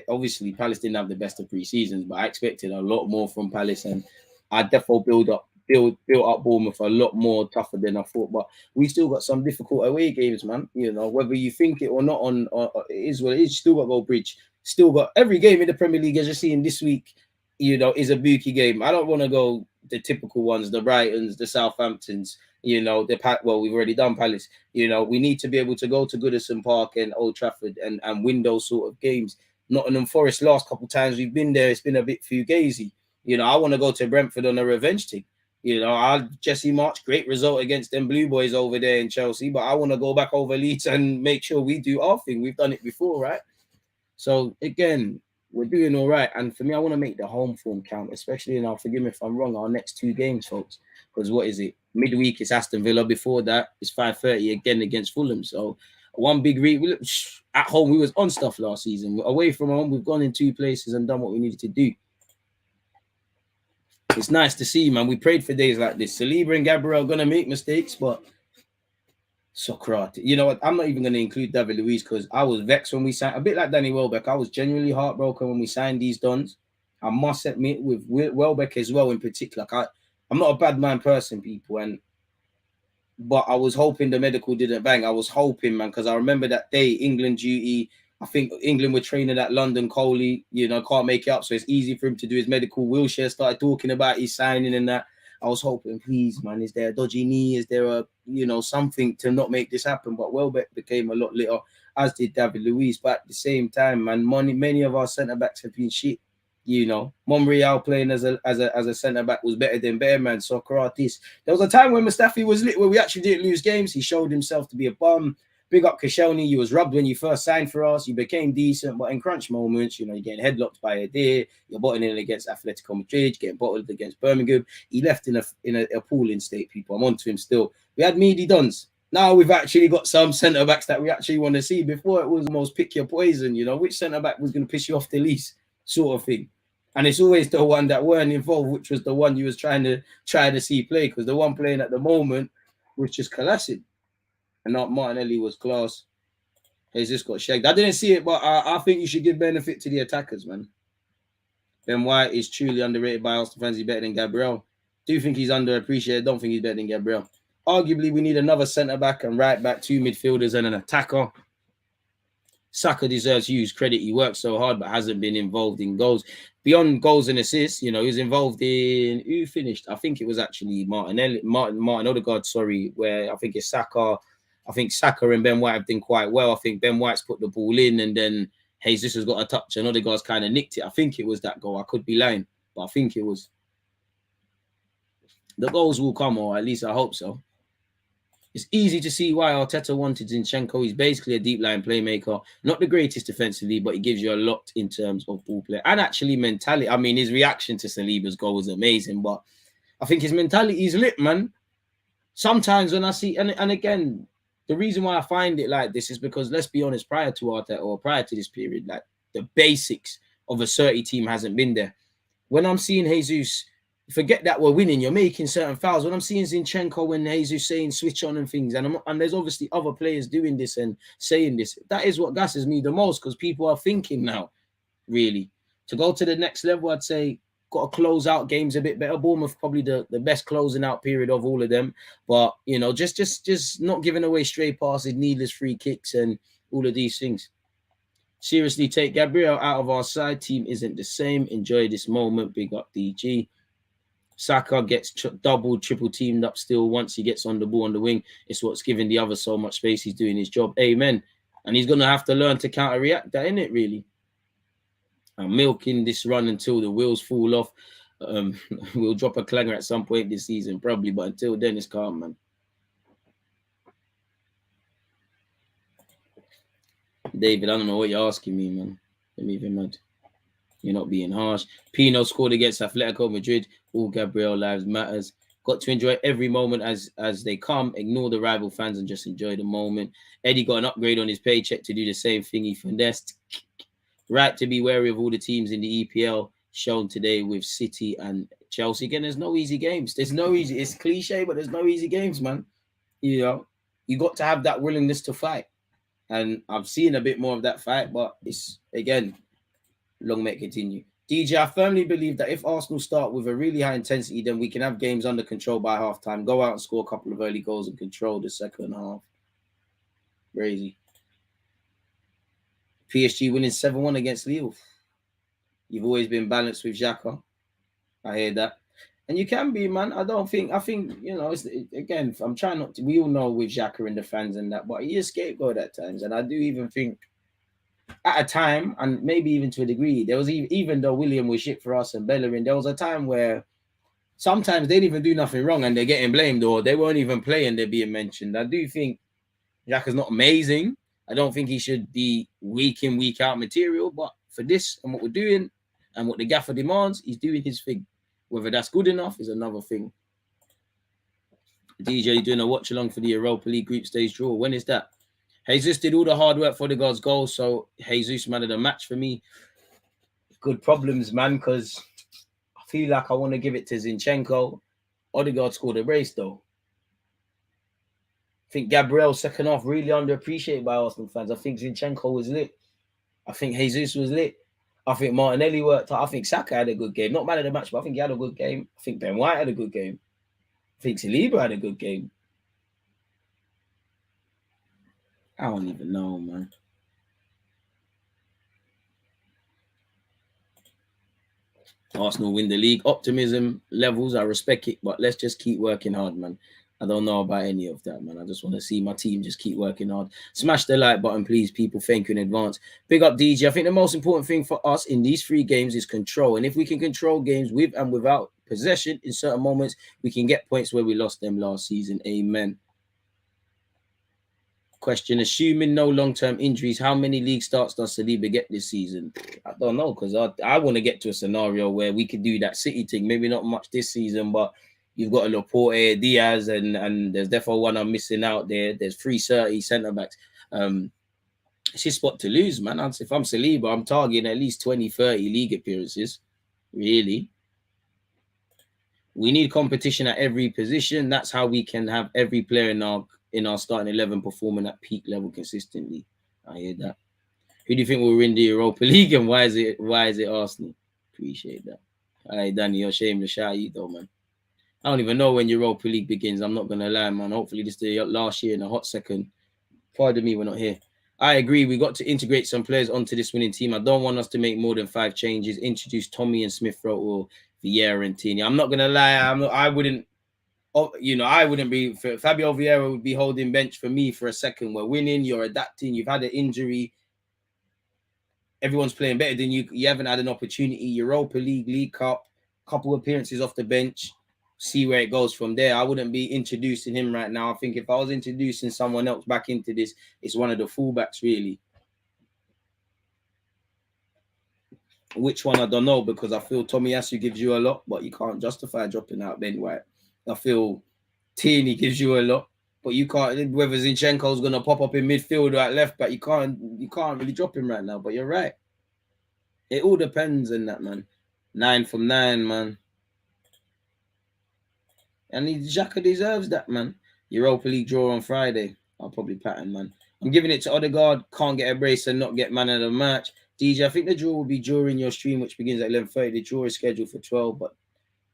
A: obviously Palace didn't have the best of pre-seasons, but I expected a lot more from Palace, and I definitely built up Bournemouth a lot more tougher than I thought. But we still got some difficult away games, man. You know, whether you think it or not, it is what it is. Still got Gold Bridge. Still got every game in the Premier League, as you're seeing this week, you know, is a booky game. I don't want to go the typical ones, the Brightons, the Southamptons, you know, we've already done Palace. You know, we need to be able to go to Goodison Park and Old Trafford and win those sort of games. Nottingham Forest, last couple of times we've been there, it's been a bit fugazi. You know, I want to go to Brentford on a revenge thing. You know, Jesse March, great result against them Blue Boys over there in Chelsea, but I want to go back over Leeds and make sure we do our thing. We've done it before, right? So, again, we're doing all right. And for me, I want to make the home form count, especially, and I'll forgive me if I'm wrong, our next 2 games, folks. Because what is it? Midweek is Aston Villa. Before that, it's 5:30 again against Fulham. So, one big at home, we was on stuff last season. Away from home, we've gone in 2 places and done what we needed to do. It's nice to see, man. We prayed for days like this. Saliba and Gabriel are going to make mistakes, but Socrates. You know what? I'm not even going to include David Luiz because I was vexed when we signed. A bit like Danny Welbeck. I was genuinely heartbroken when we signed these dons. I must admit, with Welbeck as well in particular. I'm not a bad man person, people, but I was hoping the medical didn't bang. I was hoping, man, because I remember that day, England duty. I think England were training at London. Coley, can't make it up, so it's easy for him to do his medical. Wilshere started talking about his signing and that. I was hoping, please, man, is there a dodgy knee? Is there a, something to not make this happen? But Welbeck became a lot later, as did David Luiz. But at the same time, man, many of our centre-backs have been shit. Monreal playing as a centre-back was better than Bearman, Socrates. There was a time when Mustafi was lit, where we actually didn't lose games. He showed himself to be a bum. Big up Koscielny. You was rubbed when you first signed for us. You became decent, but in crunch moments, you're getting headlocked by a deer. You're bottling against Atletico Madrid, getting bottled against Birmingham. He left in a appalling state, people. I'm on to him still. We had meaty dons. Now we've actually got some centre-backs that we actually want to see. Before, it was almost pick your poison, which centre-back was going to piss you off the least, sort of thing. And it's always the one that weren't involved, which was the one you was trying to see play, because the one playing at the moment was just classic. And not Martinelli was class. Jesus got shagged. I didn't see it, but I think you should give benefit to the attackers, man. Ben White is truly underrated by Arsenal fans. He's better than Gabriel. Do you think he's underappreciated? Don't think he's better than Gabriel. Arguably, we need another centre-back and right-back, 2 midfielders and an attacker. Saka deserves huge credit. He worked so hard, but hasn't been involved in goals. Beyond goals and assists, he was involved in... Who finished? I think it was actually Martin Odegaard, where I think it's Saka... I think Saka and Ben White have done quite well. I think Ben White's put the ball in and then Jesus has got a touch and Odegaard's kind of nicked it. I think it was that goal. I could be lying, but I think it was. The goals will come, or at least I hope so. It's easy to see why Arteta wanted Zinchenko. He's basically a deep line playmaker. Not the greatest defensively, but he gives you a lot in terms of ball play. And actually mentality. I mean, his reaction to Saliba's goal was amazing, but I think his mentality is lit, man. Sometimes when I see, and again, the reason why I find it like this is because, let's be honest, prior to Arteta or prior to this period, like the basics of a 30 team hasn't been there. When I'm seeing Jesus, forget that we're winning, you're making certain fouls. When I'm seeing Zinchenko and Jesus saying switch on and things, and there's obviously other players doing this and saying this, that is what gasses me the most, because people are thinking now, really. To go to the next level, I'd say, got to close out games a bit better. Bournemouth probably the best closing out period of all of them. But, just not giving away stray passes, needless free kicks and all of these things. Seriously, take Gabriel out of our side. Team isn't the same. Enjoy this moment. Big up DG. Saka gets double, triple teamed up still once he gets on the ball on the wing. It's what's giving the other so much space. He's doing his job. Amen. And he's going to have to learn to counter-react that, innit, really? I'm milking this run until the wheels fall off. We'll drop a clanger at some point this season, probably, but until then, it's calm, man. David, I don't know what you're asking me, man. Let me even mad. You're not being harsh. Pino scored against Atletico Madrid. All Gabriel lives matters. Got to enjoy every moment as they come. Ignore the rival fans and just enjoy the moment. Eddie got an upgrade on his paycheck to do the same thing. He finessed. Right to be wary of all the teams in the EPL shown today with City and Chelsea. Again, there's no easy games. There's no easy. It's cliche, but there's no easy games, man. You got to have that willingness to fight. And I've seen a bit more of that fight, but it's, again, long may it continue. DJ, I firmly believe that if Arsenal start with a really high intensity, then we can have games under control by halftime, go out and score a couple of early goals and control the second half. Crazy. PSG winning 7-1 against Lille. You've always been balanced with Xhaka. I hear that. And you can be, man. I think, it's, again, I'm trying not to, we all know with Xhaka and the fans and that, but he is scapegoat at times. And I do even think at a time, and maybe even to a degree, there was even though William was shit for us and Bellerin, there was a time where sometimes they didn't even do nothing wrong and they're getting blamed, or they weren't even playing, they're being mentioned. I do think Xhaka's not amazing. I don't think he should be week in, week out material, but for this and what we're doing and what the gaffer demands, he's doing his thing. Whether that's good enough is another thing. DJ doing a watch along for the Europa League group stage draw. When is that? Jesus did all the hard work for the God's goal, so Jesus man of the match for me. Good problems, man, because I feel like I want to give it to Zinchenko. Odegaard scored a brace, though. I think Gabriel's second half really underappreciated by Arsenal fans. I think Zinchenko was lit. I think Jesus was lit. I think Martinelli worked out. I think Saka had a good game. Not man of the match, but I think he had a good game. I think Ben White had a good game. I think Saliba had a good game. I don't even know, man. Arsenal win the league. Optimism levels, I respect it, but let's just keep working hard, man. I don't know about any of that, man. I just want to see my team just keep working hard. Smash the like button, please, people. Thank you in advance. Big up, DG. I think the most important thing for us in these 3 games is control. And if we can control games with and without possession in certain moments, we can get points where we lost them last season. Amen. Question, assuming no long-term injuries, how many league starts does Saliba get this season? I don't know, because I want to get to a scenario where we could do that City thing. Maybe not much this season, but you've got a Laporte, Diaz, and there's definitely one I'm missing out there. There's 330 centre-backs. It's his spot to lose, man. If I'm Saliba, I'm targeting at least 20, 30 league appearances, really. We need competition at every position. That's how we can have every player in our starting 11 performing at peak level consistently. I hear that. Who do you think will win the Europa League, and why is it Arsenal? Appreciate that. All right, Danny, you're shameless shout you though, man. I don't even know when Europa League begins. I'm not gonna lie, man. Hopefully this is the last year in a hot second. Pardon me, we're not here. I agree. We got to integrate some players onto this winning team. I don't want us to make more than 5 changes. Introduce Tommy and Smith Rowe or Vieira and Tini. I'm not gonna lie. I wouldn't be. Fabio Vieira would be holding bench for me for a second. We're winning. You're adapting. You've had an injury. Everyone's playing better than you. You haven't had an opportunity. Europa League, League Cup, couple appearances off the bench. See where it goes from there. I wouldn't be introducing him right now. I think if I was introducing someone else back into this, it's one of the fullbacks, really. Which one, I don't know, because I feel Tomiyasu gives you a lot, but you can't justify dropping out Ben White. I feel Tierney gives you a lot, but you can't. Whether Zinchenko's going to pop up in midfield or at left back, you can't really drop him right now. But you're right. It all depends on that, man. 9 from 9, man. And Xhaka deserves that, man. Europa League draw on Friday. I'll probably pattern, man. I'm giving it to Odegaard. Can't get a brace and not get man of the match. DJ, I think the draw will be during your stream, which begins at 11:30. The draw is scheduled for 12, but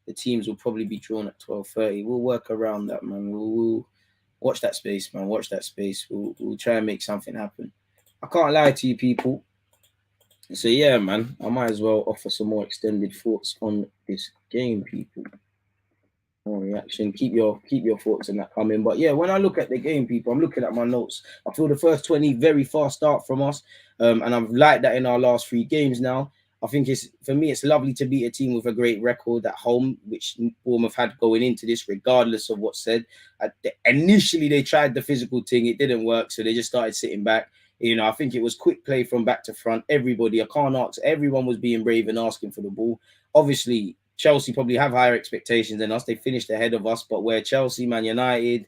A: the teams will probably be drawn at 12:30. We'll work around that, man. We'll watch that space, man. Watch that space. We'll try and make something happen. I can't lie to you, people. So, yeah, man. I might as well offer some more extended thoughts on this game, people. More reaction. Keep your thoughts on that coming. But yeah, when I look at the game, people, I'm looking at my notes. I feel the first 20 very fast start from us, and I've liked that in our last 3 games now. I think for me, it's lovely to beat a team with a great record at home, which Bournemouth had going into this, regardless of what's said. Initially, they tried the physical thing. It didn't work, so they just started sitting back. I think it was quick play from back to front. Everybody, I can't ask. Everyone was being brave and asking for the ball. Obviously, Chelsea probably have higher expectations than us. They finished ahead of us, but where Chelsea, Man United,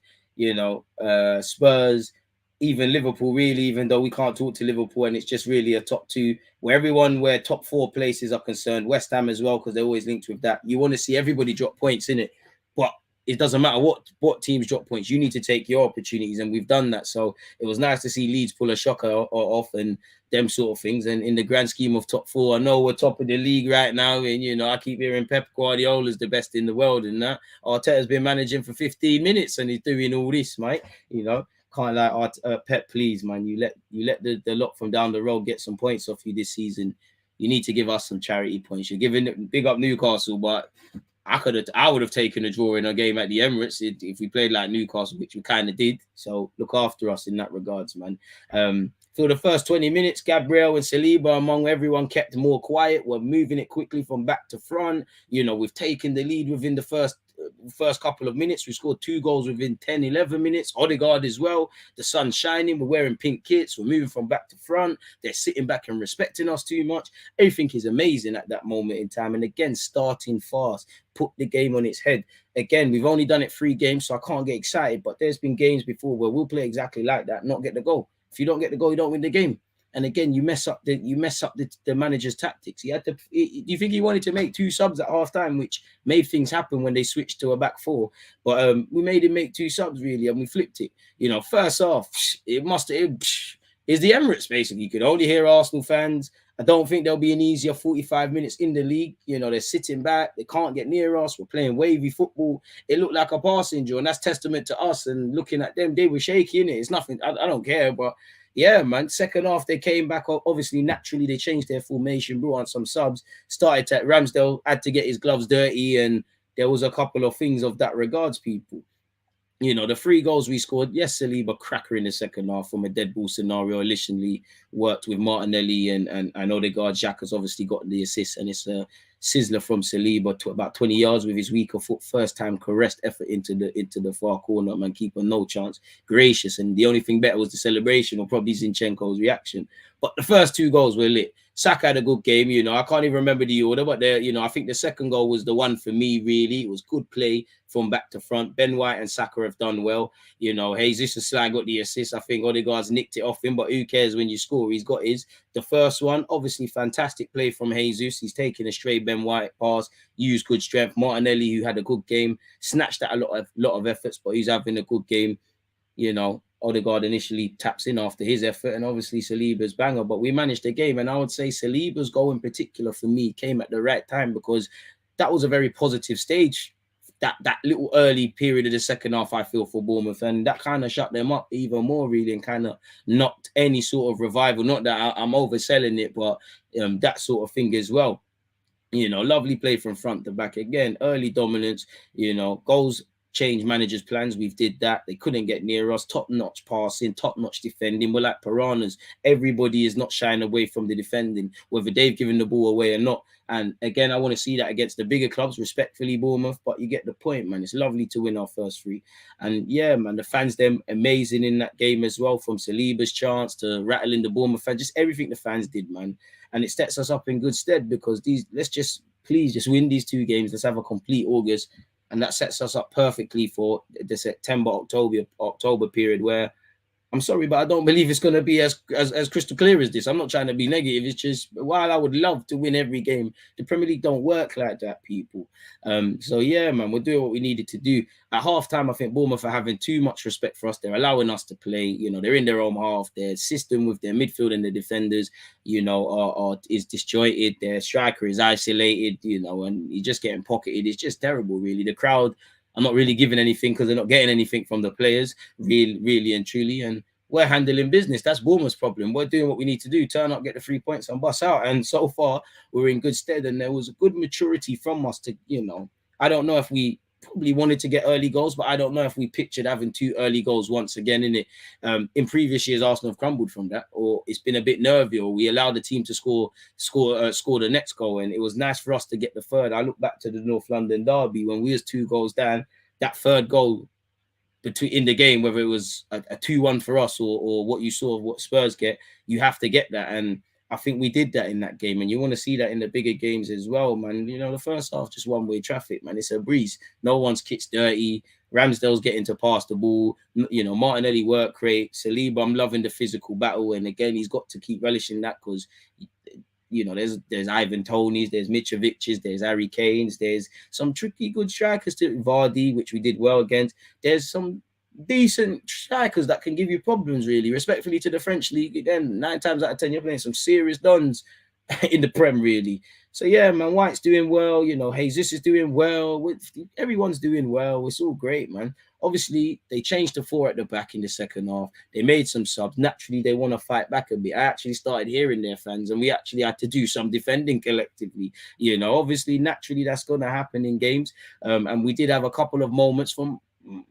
A: Spurs, even Liverpool, really, even though we can't talk to Liverpool and it's just really a top 2, where top 4 places are concerned, West Ham as well, because they're always linked with that. You want to see everybody drop points, innit? But it doesn't matter what teams drop points. You need to take your opportunities, and we've done that. So it was nice to see Leeds pull a shocker off and them sort of things. And in the grand scheme of top 4, I know we're top of the league right now, and I keep hearing Pep Guardiola's the best in the world, and that Arteta's been managing for 15 minutes and he's doing all this, mate. Can't like Pep, please, man. You let the lot from down the road get some points off you this season. You need to give us some charity points. You're giving big up Newcastle, but I would have taken a draw in a game at the Emirates if we played like Newcastle, which we kind of did. So look after us in that regards, man. For the first 20 minutes, Gabriel and Saliba, among everyone, kept more quiet. We're moving it quickly from back to front. We've taken the lead within the first couple of minutes. We scored 2 goals within 10, 11 minutes. Odegaard as well. The sun's shining. We're wearing pink kits. We're moving from back to front. They're sitting back and respecting us too much. Everything is amazing at that moment in time. And again, starting fast, put the game on its head. Again, we've only done it 3 games, so I can't get excited. But there's been games before where we'll play exactly like that, not get the goal. If you don't get the goal, you don't win the game. And again, you mess up the manager's tactics. He had to. You think he wanted to make 2 subs at halftime, which made things happen when they switched to a back 4. But we made him make 2 subs really, and we flipped it. You know, first off, it's the Emirates basically. You could only hear Arsenal fans. I don't think there'll be an easier 45 minutes in the league. You know, they're sitting back. They can't get near us. We're playing wavy football. It looked like a passing drill, and that's testament to us. And looking at them, they were shaking it. It's nothing. I don't care. But yeah, man, second half, they came back. Obviously, naturally, they changed their formation, brought on some subs. Started at Ramsdale, had to get his gloves dirty. And there was a couple of things of that regards, people. You know, the 3 goals we scored, yes, Saliba cracker in the second half from a dead ball scenario. Initially worked with Martinelli and Odegaard. Xhaka's obviously got the assist, and it's a sizzler from Saliba to about 20 yards with his weaker foot. First time caressed effort into the far corner, man. Keeper no chance. Gracious, and the only thing better was the celebration, or probably Zinchenko's reaction. But the first 2 goals were lit. Saka had a good game, you know. I can't even remember the order, but there, you know, I think the second goal was the one for me, really. It was good play from back to front. Ben White and Saka have done well. You know, Jesus and Sly got the assist. I think Odegaard's nicked it off him, but who cares when you score? He's got his. The first one, obviously fantastic play from Jesus. He's taking a straight Ben White pass, used good strength. Martinelli, who had a good game, snatched at a lot of efforts, but he's having a good game, you know. Odegaard initially taps in after his effort, and obviously Saliba's banger, but we managed the game. And I would say Saliba's goal in particular for me came at the right time, because that was a very positive stage, that little early period of the second half, I feel, for Bournemouth, and that kind of shut them up even more really, and kind of knocked any sort of revival. Not that I'm overselling it, but that sort of thing as well. You know, lovely play from front to back again, early dominance, you know, goals change managers' plans. We did that. They couldn't get near us. Top-notch passing, top-notch defending. We're like piranhas. Everybody is not shying away from the defending, whether they've given the ball away or not. And again, I want to see that against the bigger clubs, respectfully, Bournemouth. But you get the point, man. It's lovely to win our first 3. And yeah, man, the fans, them amazing in that game as well, from Saliba's chance to rattling the Bournemouth fans. Just everything the fans did, man. And it sets us up in good stead, because please just win these 2 games. Let's have a complete August. And that sets us up perfectly for the September, October period, where I'm sorry, but I don't believe it's going to be as crystal clear as this. I'm not trying to be negative. It's just, while I would love to win every game, the Premier League don't work like that, people. So yeah, man, we're doing what we needed to do. At halftime, I think Bournemouth are having too much respect for us. They're allowing us to play. You know, they're in their own half. Their system with their midfield and the defenders, you know, is disjointed. Their striker is isolated, you know, and he's just getting pocketed. It's just terrible, really. The crowd, I'm not really giving anything, because they're not getting anything from the players, really and truly. And we're handling business. That's Bournemouth's problem. We're doing what we need to do. Turn up, get the 3 points, and bust out. And so far, we're in good stead. And there was a good maturity from us to, you know, I don't know if we probably wanted to get early goals, but I don't know if we pictured having 2 early goals once again in it. In previous years, Arsenal have crumbled from that, or it's been a bit nervy, or we allowed the team to score the next goal. And it was nice for us to get the third. I look back to the North London derby when we was 2 goals down. That third goal in the game, whether it was a 2-1 for us or what you saw of what Spurs get, you have to get that. And I think we did that in that game, and you want to see that in the bigger games as well, man. You know, the first half, just one-way traffic, man. It's a breeze. No one's kit's dirty. Ramsdale's getting to pass the ball. You know, Martinelli work rate. Saliba, I'm loving the physical battle. And again, he's got to keep relishing that, because, you know, there's Ivan Toney's, there's Mitrovic's, there's Harry Kane's, there's some tricky good strikers to Vardy, which we did well against. There's some decent strikers that can give you problems, really. Respectfully to the French league, again, 9 times out of 10 you're playing some serious dons in the Prem, really. So yeah, man, White's doing well, you know, Jesus is doing well, everyone's doing well. It's all great, man. Obviously, they changed to 4 at the back in the second half. They made some subs. Naturally, they want to fight back a bit. I actually started hearing their fans, and we actually had to do some defending collectively. You know, obviously, naturally, that's going to happen in games. And we did have a couple of moments from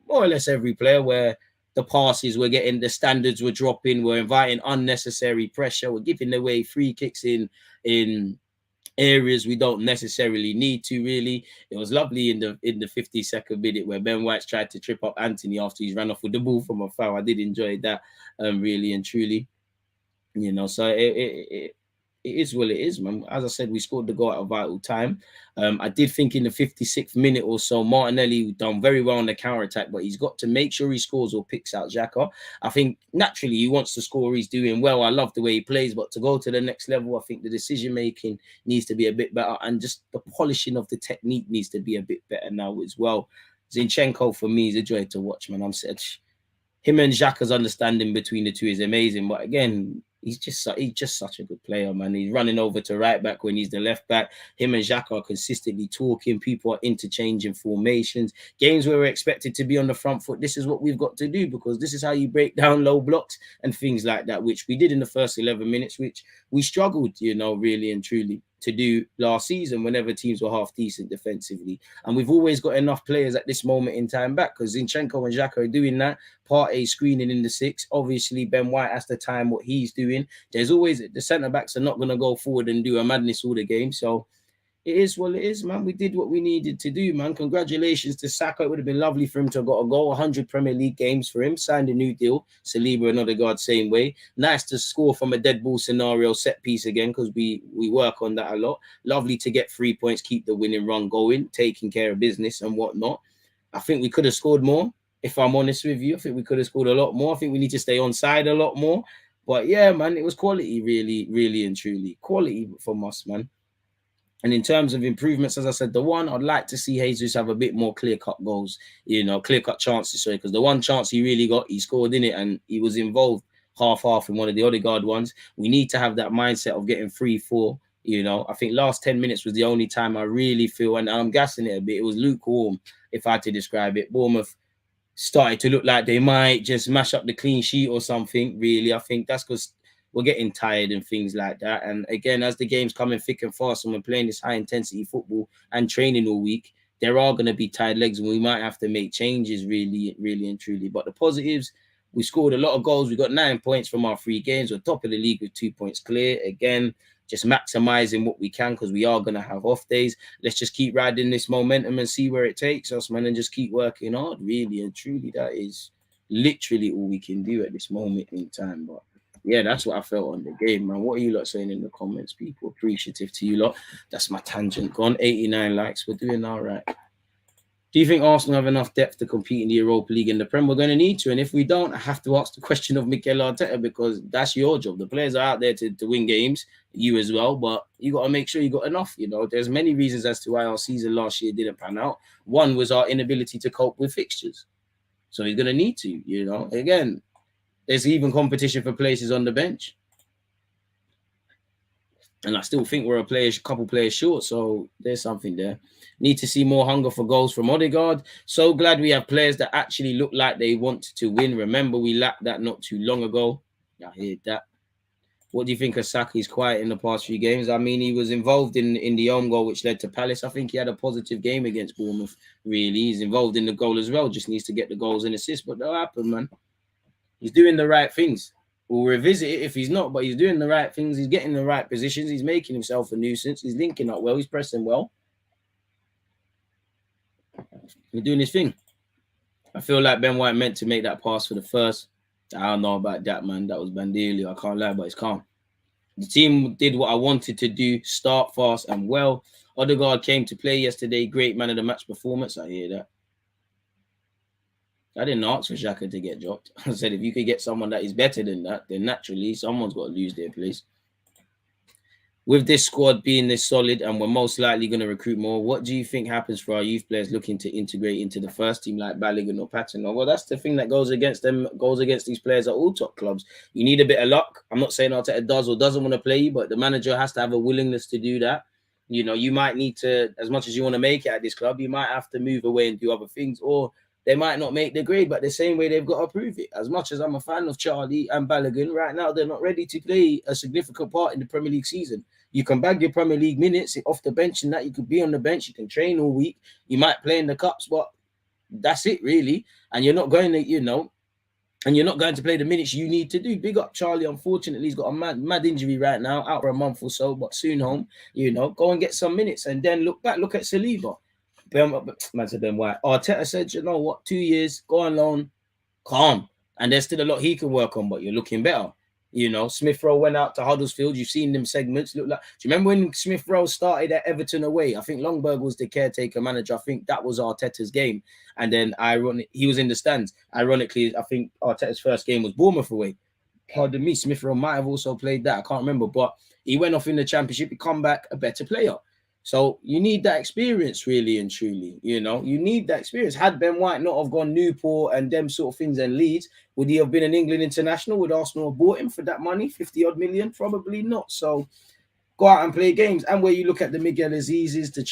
A: more or less every player where the passes were getting, the standards were dropping, we're inviting unnecessary pressure, we're giving away free kicks in areas we don't necessarily need to, really. It was lovely in the 52nd minute where Ben White tried to trip up Anthony after he's ran off with the ball from a foul. I did enjoy that, really and truly. You know, so it it is what it is, man. As I said, we scored the goal at a vital time. I did think in the 56th minute or so, Martinelli done very well on the counter-attack, but he's got to make sure he scores or picks out Xhaka. I think naturally he wants to score. He's doing well. I love the way he plays, but to go to the next level, I think the decision-making needs to be a bit better, and just the polishing of the technique needs to be a bit better now as well. Zinchenko, for me, is a joy to watch, man. I'm said him and Xhaka's understanding between the two is amazing, but again, he's just such a good player, man. He's running over to right back when he's the left back. Him and Xhaka are consistently talking. People are interchanging formations. Games where we're expected to be on the front foot, this is what we've got to do, because this is how you break down low blocks and things like that, which we did in the first 11 minutes, which we struggled, really and truly to do last season whenever teams were half decent defensively. And we've always got enough players at this moment in time back, because Zinchenko and Xhaka are doing that. Partey screening in the 6. Obviously, Ben White has the time what he's doing. There's always the centre-backs are not going to go forward and do a madness all the game. So it is what it is, man. We did what we needed to do, man. Congratulations to Saka. It would have been lovely for him to have got a goal. 100 Premier League games for him. Signed a new deal. Saliba and Odegaard, same way. Nice to score from a dead ball scenario, set piece again, because we work on that a lot. Lovely to get 3 points, keep the winning run going, taking care of business and whatnot. I think we could have scored more, if I'm honest with you. I think we could have scored a lot more. I think we need to stay on side a lot more. But yeah, man, it was quality, really, really and truly. Quality from us, man. And in terms of improvements, as I said, the one I'd like to see Jesus have a bit more clear-cut goals, clear-cut chances, sorry, because the one chance he really got, he scored in it, and he was involved half in one of the Odegaard ones. We need to have that mindset of getting 3-4. I think last 10 minutes was the only time I really feel, and I'm gassing it a bit, it was lukewarm, if I had to describe it. Bournemouth started to look like they might just mash up the clean sheet or something, really. I think that's because we're getting tired and things like that. And again, as the game's coming thick and fast and we're playing this high-intensity football and training all week, there are going to be tired legs and we might have to make changes, really, really and truly. But the positives, we scored a lot of goals. We got 9 points from our 3 games. We're top of the league with 2 points clear. Again, just maximizing what we can, because we are going to have off days. Let's just keep riding this momentum and see where it takes us, man, and just keep working hard, really and truly. That is literally all we can do at this moment in time. But yeah, that's what I felt on the game, man. What are you lot saying in the comments, people? Appreciative to you lot. That's my tangent gone. 89 likes. We're doing all right. Do you think Arsenal have enough depth to compete in the Europa League and the Prem? We're going to need to. And if we don't, I have to ask the question of Mikel Arteta, because that's your job. The players are out there to win games, you as well. But you got to make sure you got enough. There's many reasons as to why our season last year didn't pan out. One was our inability to cope with fixtures. So he's going to need to, Again, there's even competition for places on the bench. And I still think we're a couple players short. So there's something there. Need to see more hunger for goals from Odegaard. So glad we have players that actually look like they want to win. Remember, we lacked that not too long ago. I hear that. What do you think of Saka? He's quiet in the past few games. I mean, he was involved in the home goal, which led to Palace. I think he had a positive game against Bournemouth, really. He's involved in the goal as well. Just needs to get the goals and assists. But that'll happen, man. He's doing the right things. We'll revisit it if he's not, but he's doing the right things. He's getting the right positions. He's making himself a nuisance. He's linking up well. He's pressing well. He's doing his thing. I feel like Ben White meant to make that pass for the first. I don't know about that, man. That was Bandelio. I can't lie, but it's calm. The team did what I wanted to do. Start fast and well. Odegaard came to play yesterday. Great man of the match performance. I hear that. I didn't ask for Xhaka to get dropped. I said, if you could get someone that is better than that, then naturally someone's got to lose their place. With this squad being this solid and we're most likely going to recruit more, what do you think happens for our youth players looking to integrate into the first team like Balogun or Patton? Well, that's the thing that goes against these players at all top clubs. You need a bit of luck. I'm not saying Arteta does or doesn't want to play you, but the manager has to have a willingness to do that. You might need to, as much as you want to make it at this club, you might have to move away and do other things, or they might not make the grade, but the same way they've got to prove it. As much as I'm a fan of Charlie and Balogun, right now they're not ready to play a significant part in the Premier League season. You can bag your Premier League minutes off the bench and that. You could be on the bench. You can train all week. You might play in the cups, but that's it really. And you're not going to, and you're not going to play the minutes you need to do. Big up Charlie. Unfortunately, he's got a mad injury right now, out for a month or so, but soon home. Go and get some minutes and then look back. Look at Saliba. Man said Ben White. Arteta said, 2 years, go on loan, calm. And there's still a lot he can work on, but you're looking better. You know, Smith Rowe went out to Huddersfield. You've seen them segments. Look like. Do you remember when Smith Rowe started at Everton away? I think Longberg was the caretaker manager. I think that was Arteta's game. And then he was in the stands. Ironically, I think Arteta's first game was Bournemouth away. Pardon me, Smith Rowe might have also played that. I can't remember, but he went off in the Championship. He come back a better player. So you need that experience, really and truly. You know, you need that experience. Had Ben White not have gone Newport and them sort of things and Leeds, would he have been an England international? Would Arsenal have bought him for that money, 50-odd million? Probably not. So go out and play games. And where you look at the Miguel Azizes, the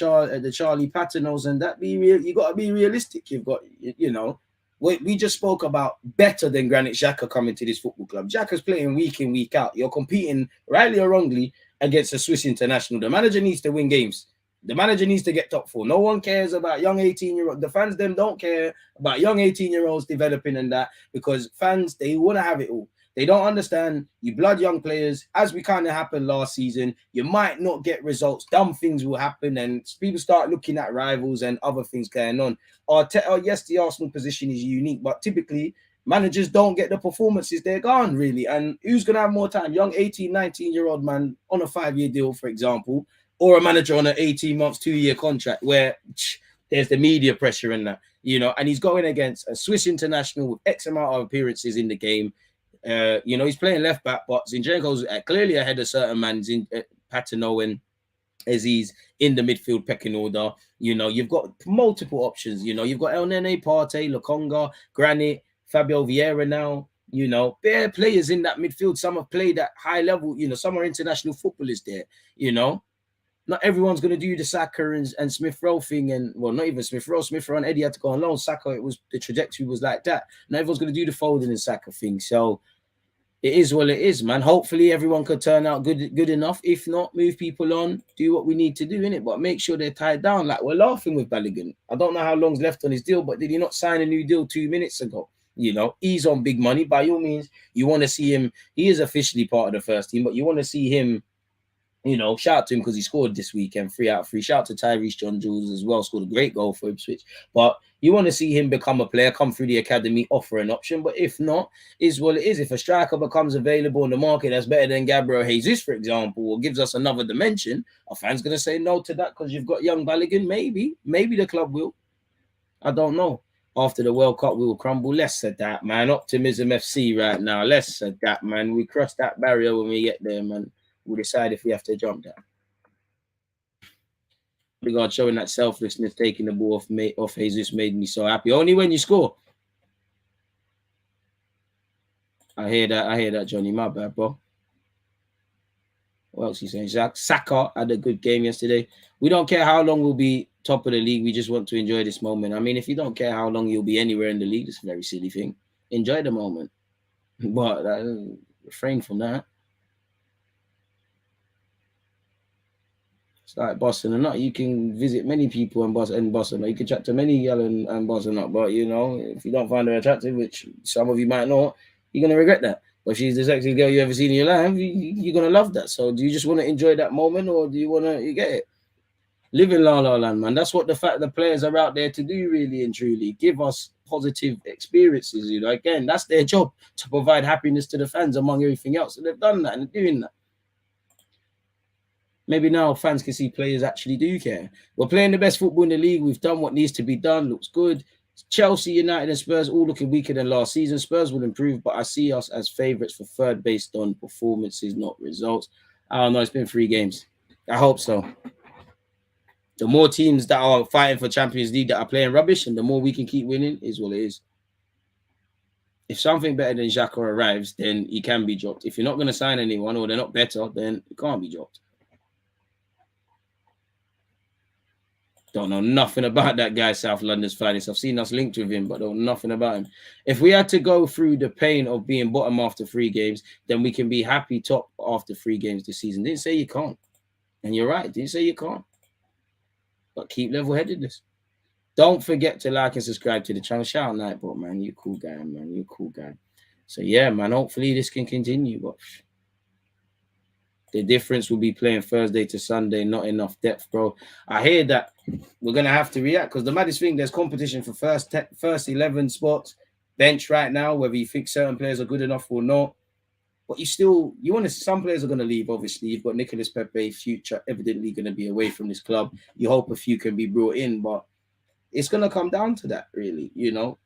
A: Charlie Paternos, and that, you got to be realistic. You've got, you know, we just spoke about better than Granit Xhaka coming to this football club. Xhaka's playing week in, week out. You're competing, rightly or wrongly, against a Swiss international. The manager needs to win games. The manager needs to get top 4. No one cares about young 18-year-olds. The fans, them don't care about young 18-year-olds developing and that, because fans, they want to have it all. They don't understand you blood young players, as we kind of happened last season. You might not get results. Dumb things will happen, and people start looking at rivals and other things going on. Yes, the Arsenal position is unique, but typically managers don't get the performances. They're gone, really. And who's going to have more time? Young 18, 19-year-old man on a 5-year deal, for example, or a manager on an 18 months, 2-year contract where there's the media pressure in that, you know, and he's going against a Swiss international with X amount of appearances in the game. You know, he's playing left back, but Zinchenko's clearly ahead of certain men, Patino and Aziz in the midfield pecking order. You know, you've got multiple options. You know, you've got El Nene, Partey, Lokonga, Granit, Fabio Vieira now. You know, there are players in that midfield. Some have played at high level. You know, some are international footballers there. You know, not everyone's going to do the Saka and Smith Rowe thing. And, well, not even Smith Rowe. Smith Rowe and Eddie had to go on loan. Saka, the trajectory was like that. Not everyone's going to do the Foden and Saka thing. So it is what it is, man. Hopefully everyone could turn out good enough. If not, move people on, do what we need to do, innit? But make sure they're tied down. Like, we're laughing with Balogun. I don't know how long's left on his deal, but did he not sign a new deal 2 minutes ago? You know, he's on big money. By all means, you want to see him. He is officially part of the first team, but you want to see him, you know, shout out to him because he scored this weekend, 3 out of 3. Shout out to Tyrese John Jules as well, scored a great goal for Ipswich. But you want to see him become a player, come through the academy, offer an option. But if not, is what it is. If a striker becomes available in the market that's better than Gabriel Jesus, for example, or gives us another dimension, a fan's going to say no to that because you've got young Balogun. Maybe the club will. I don't know. After the World Cup, we will crumble. Less of that, man. Optimism FC right now. Less of that, man. We cross that barrier when we get there, man. We'll decide if we have to jump that. Odegaard showing that selflessness, taking the ball off Jesus made me so happy. Only when you score. I hear that, Johnny. My bad, bro. What else he saying? Saka had a good game yesterday. We don't care how long we'll be top of the league. We just want to enjoy this moment. I mean, if you don't care how long you'll be anywhere in the league, it's a very silly thing. Enjoy the moment. But refrain from that. It's like Boston and not. You can visit many people in Boston. You can chat to many girls in Boston, but you know, if you don't find her attractive, which some of you might not, you're gonna regret that. But if she's the sexiest girl you ever seen in your life, you're gonna love that. So do you just want to enjoy that moment, or do you want to? You get it? Live in La La Land, man. That's what the players are out there to do, really and truly. Give us positive experiences. You know, again, that's their job, to provide happiness to the fans among everything else. And they've done that and they're doing that. Maybe now fans can see players actually do care. We're playing the best football in the league. We've done what needs to be done. Looks good. Chelsea, United and Spurs all looking weaker than last season. Spurs will improve, but I see us as favourites for third based on performances, not results. I don't know. It's been 3 games. I hope so. The more teams that are fighting for Champions League that are playing rubbish, and the more we can keep winning, is what it is. If something better than Xhaka arrives, then he can be dropped. If you're not going to sign anyone or they're not better, then it can't be dropped. Don't know nothing about that guy, South London's finest. I've seen us linked with him, but don't know nothing about him. If we had to go through the pain of being bottom after 3 games, then we can be happy top after 3 games this season. Didn't say you can't. And you're right. Didn't say you can't. But keep level-headedness. Don't forget to like and subscribe to the channel. Shout out Nightbot, man. You cool guy, man. You cool guy. So, yeah, man, hopefully this can continue. But the difference will be playing Thursday to Sunday. Not enough depth, bro. I hear that we're going to have to react because the maddest thing, there's competition for first 11 spots. Bench right now, whether you think certain players are good enough or not. But some players are going to leave, obviously. You've got Nicolas Pepe, future evidently going to be away from this club. You hope a few can be brought in, but it's going to come down to that, really, you know.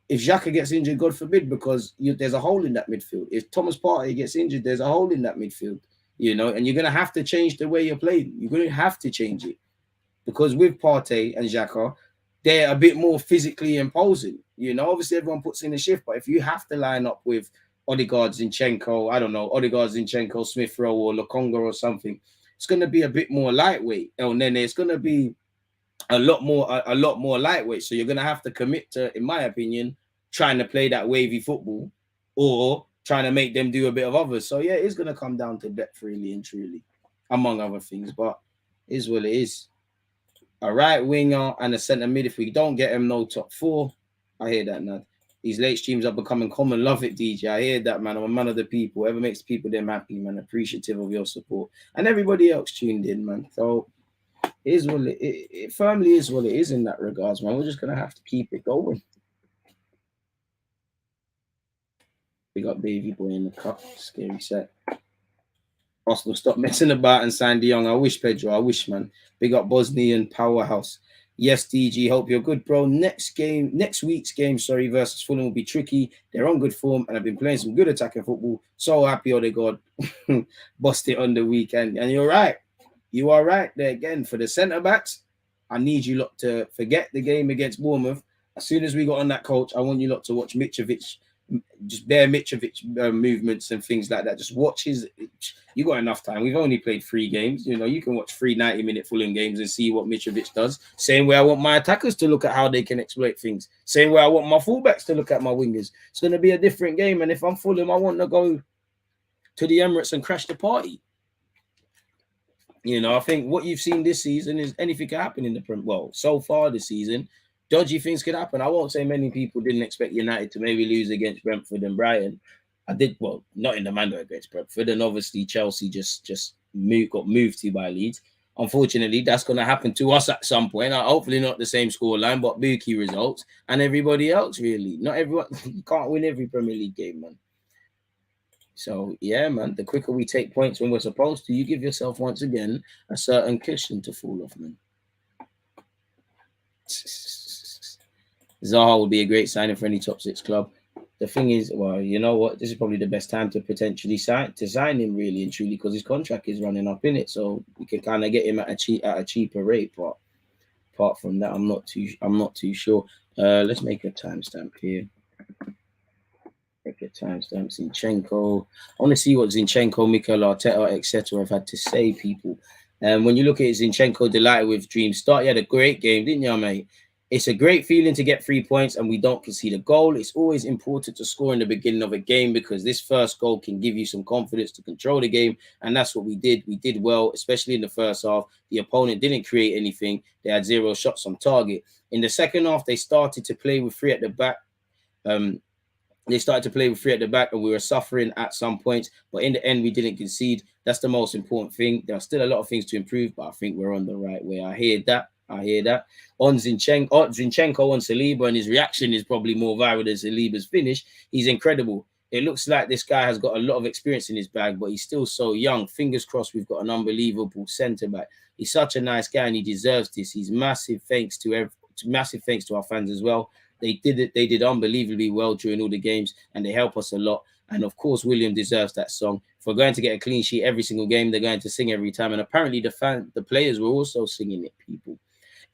A: If Xhaka gets injured, God forbid, because there's a hole in that midfield. If Thomas Partey gets injured, there's a hole in that midfield, you know, and you're going to have to change the way you're playing. You're going to have to change it because with Partey and Xhaka, they're a bit more physically imposing. You know, obviously everyone puts in a shift, but if you have to line up with Odegaard, Zinchenko, I don't know, Odegaard, Zinchenko, Smith Rowe, or Lokonga or something, it's going to be a bit more lightweight. And then it's going to be a lot more lightweight. So you're going to have to commit to, in my opinion, trying to play that wavy football or trying to make them do a bit of others. So yeah, it's going to come down to depth, really and truly, among other things. But it is what it is. A right winger and a centre mid. If we don't get him, no top four. I hear that, man. These late streams are becoming common. Love it, DJ. I hear that, man. I'm a man of the people. Whoever makes people them happy, man. Appreciative of your support. And everybody else tuned in, man. So it is what it firmly is what it is in that regards, man. We're just going to have to keep it going. We got Baby Boy in the cup. Scary set. Arsenal, stop messing about and sign De Jong. I wish, Pedro. I wish, man. Big up Bosnian powerhouse. Yes, DG. Hope you're good, bro. Next week's game, versus Fulham will be tricky. They're on good form and have been playing some good attacking football. So happy, Odegaard. Bust it on the weekend. And you're right. You are right there again. For the centre backs, I need you lot to forget the game against Bournemouth. As soon as we got on that coach, I want you lot to watch Mitrovic. Just bare Mitrovic movements and things like that. Just watch his. You got enough time. We've only played 3 games. You know, you can watch 3 90-minute Fulham games and see what Mitrovic does. Same way I want my attackers to look at how they can exploit things. Same way I want my fullbacks to look at my wingers. It's going to be a different game. And if I'm Fulham, I want to go to the Emirates and crash the party. You know, I think what you've seen this season is anything can happen in the Premier. Well, so far this season, dodgy things could happen. I won't say many people didn't expect United to maybe lose against Brentford and Brighton. I did, well, not in the manner against Brentford, and obviously Chelsea got moved to by Leeds. Unfortunately, that's going to happen to us at some point. Hopefully not the same scoreline, but bookie results. And everybody else, really. Not everyone. You can't win every Premier League game, man. So, yeah, man, the quicker we take points when we're supposed to, you give yourself, once again, a certain cushion to fall off, man. Zaha would be a great signing for any top 6 club. The thing is, well, you know what? This is probably the best time to potentially sign him, really and truly, because his contract is running up in it. So we can kind of get him at a cheaper rate. But apart from that, I'm not too sure. Let's make a timestamp here. Make a timestamp. Zinchenko. I want to see what Zinchenko, Mikel Arteta, etc. have had to say, people. And when you look at it, Zinchenko, delighted with Dream start. You had a great game, didn't you, mate? It's a great feeling to get 3 points and we don't concede a goal. It's always important to score in the beginning of a game because this first goal can give you some confidence to control the game. And that's what we did. We did well, especially in the first half. The opponent didn't create anything. They had 0 shots on target. In the second half, they started to play with 3 at the back. And we were suffering at some points. But in the end, we didn't concede. That's the most important thing. There are still a lot of things to improve, but I think we're on the right way. I hear that. On Zinchenko on Saliba, and his reaction is probably more viral than Saliba's finish. He's incredible. It looks like this guy has got a lot of experience in his bag, but he's still so young. Fingers crossed we've got an unbelievable centre-back. He's such a nice guy and he deserves this. He's massive thanks to our fans as well. They did unbelievably well during all the games and they help us a lot. And of course, William deserves that song. If we're going to get a clean sheet every single game, they're going to sing every time. And apparently the players were also singing it, people.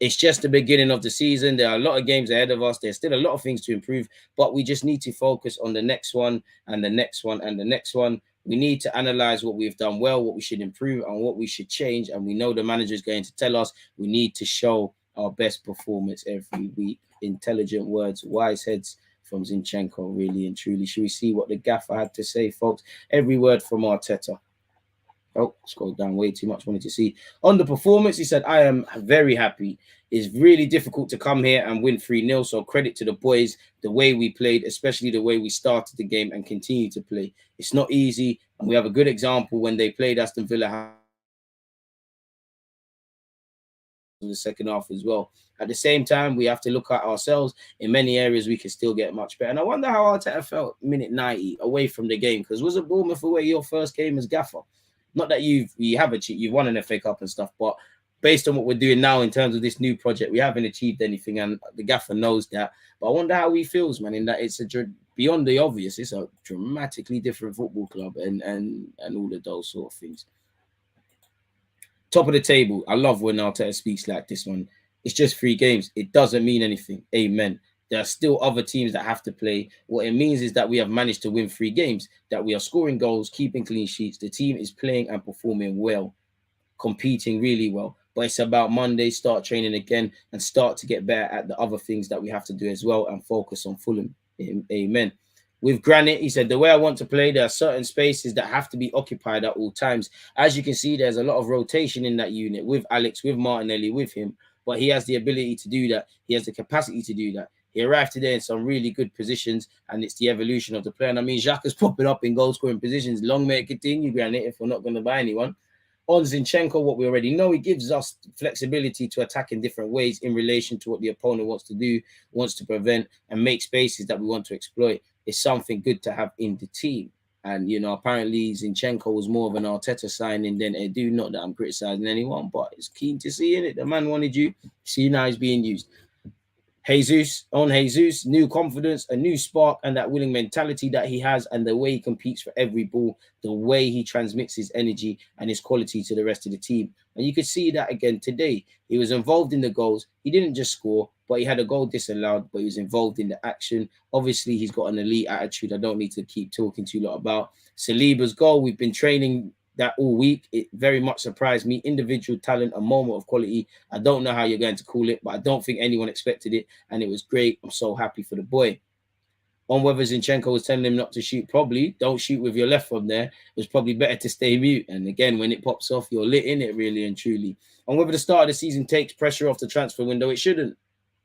A: It's just the beginning of the season. There are a lot of games ahead of us. There's still a lot of things to improve, but we just need to focus on the next one and the next one and the next one. We need to analyze what we've done well, what we should improve and what we should change. And we know the manager is going to tell us we need to show our best performance every week. Intelligent words, wise heads from Zinchenko, really and truly. Should we see what the gaffer had to say, folks? Every word from Arteta. Oh, scrolled down way too much. Wanted to see on the performance. He said, I am very happy. It's really difficult to come here and win 3-0. So credit to the boys, the way we played, especially the way we started the game and continue to play. It's not easy. And we have a good example when they played Aston Villa in the second half as well. At the same time, we have to look at ourselves. In many areas, we can still get much better. And I wonder how Arteta felt minute 90 away from the game, because was it Bournemouth away your first game as gaffer? Not that you've won an FA Cup and stuff, but based on what we're doing now in terms of this new project, we haven't achieved anything, and the gaffer knows that. But I wonder how he feels, man, in that it's beyond the obvious. It's a dramatically different football club and all of those sort of things. Top of the table. I love when Arteta speaks like this one. It's just 3 games. It doesn't mean anything. Amen. There are still other teams that have to play. What it means is that we have managed to win 3 games, that we are scoring goals, keeping clean sheets. The team is playing and performing well, competing really well. But it's about Monday, start training again and start to get better at the other things that we have to do as well and focus on Fulham. Amen. With Granit, he said, the way I want to play, there are certain spaces that have to be occupied at all times. As you can see, there's a lot of rotation in that unit with Alex, with Martinelli, with him. But he has the ability to do that. He has the capacity to do that. He arrived today in some really good positions, and it's the evolution of the player. And I mean, Xhaka's popping up in goal-scoring positions. Long may it continue, Granit, if we're not going to buy anyone. On Zinchenko, what we already know, he gives us flexibility to attack in different ways in relation to what the opponent wants to do, wants to prevent, and make spaces that we want to exploit. It's something good to have in the team. And, you know, apparently Zinchenko was more of an Arteta signing than Edu. Not that I'm criticizing anyone, but it's keen to see it. The man wanted you. See, now he's being used. Jesus, new confidence, a new spark, and that winning mentality that he has, and the way he competes for every ball, the way he transmits his energy and his quality to the rest of the team. And you could see that again today. He was involved in the goals. He didn't just score, but he had a goal disallowed, but he was involved in the action. Obviously, he's got an elite attitude. I don't need to keep talking to you lot about. Saliba's goal, we've been training that all week. It very much surprised me. Individual talent, a moment of quality. I don't know how you're going to call it, but I don't think anyone expected it, and it was great. I'm so happy for the boy. On whether Zinchenko was telling him not to shoot, probably don't shoot with your left from there. It was probably better to stay mute. And again, when it pops off, you're lit in it, really and truly. On whether the start of the season takes pressure off the transfer window, it shouldn't.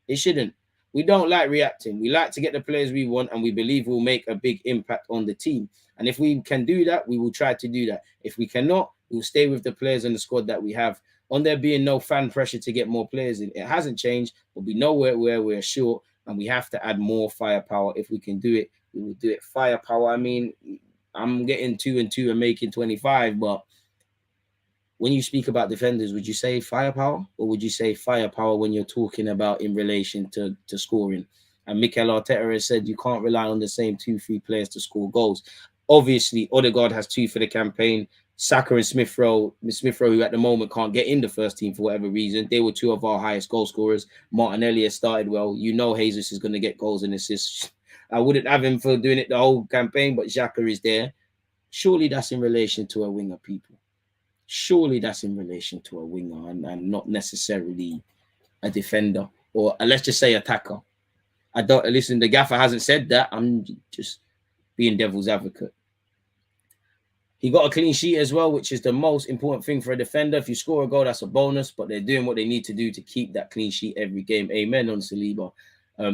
A: It shouldn't. We don't like reacting. We like to get the players we want, and we believe will make a big impact on the team. And if we can do that, we will try to do that. If we cannot, we'll stay with the players and the squad that we have. On there being no fan pressure to get more players in, it hasn't changed, but we know where we're short, and we have to add more firepower. If we can do it, we will do it. Firepower, I mean, I'm getting 2 and 2 and making 25, but when you speak about defenders, would you say firepower, or would you say firepower when you're talking about in relation to scoring? And Mikel Arteta has said you can't rely on the same 2-3 players to score goals. Obviously, Odegaard has 2 for the campaign. Saka and Smith Rowe, who at the moment can't get in the first team for whatever reason, they were 2 of our highest goal scorers. Martinelli has started well. You know Jesus is going to get goals and assists. I wouldn't have him for doing it the whole campaign, but Xhaka is there. Surely that's in relation to a winger, people. Surely that's in relation to a winger and not necessarily a defender, or let's just say attacker. I don't listen. The gaffer hasn't said that. I'm just being devil's advocate. He got a clean sheet as well, which is the most important thing for a defender. If you score a goal, that's a bonus, but they're doing what they need to do to keep that clean sheet every game. Amen on Saliba.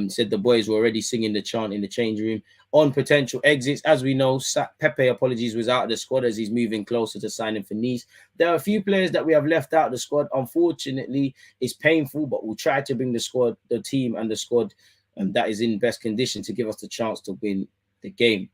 A: Said the boys were already singing the chant in the change room. On potential exits, as we know, Pepe, apologies, was out of the squad as he's moving closer to signing for Nice. There are a few players that we have left out of the squad. Unfortunately, it's painful, but we'll try to bring the team and the squad that is in best condition to give us the chance to win the game.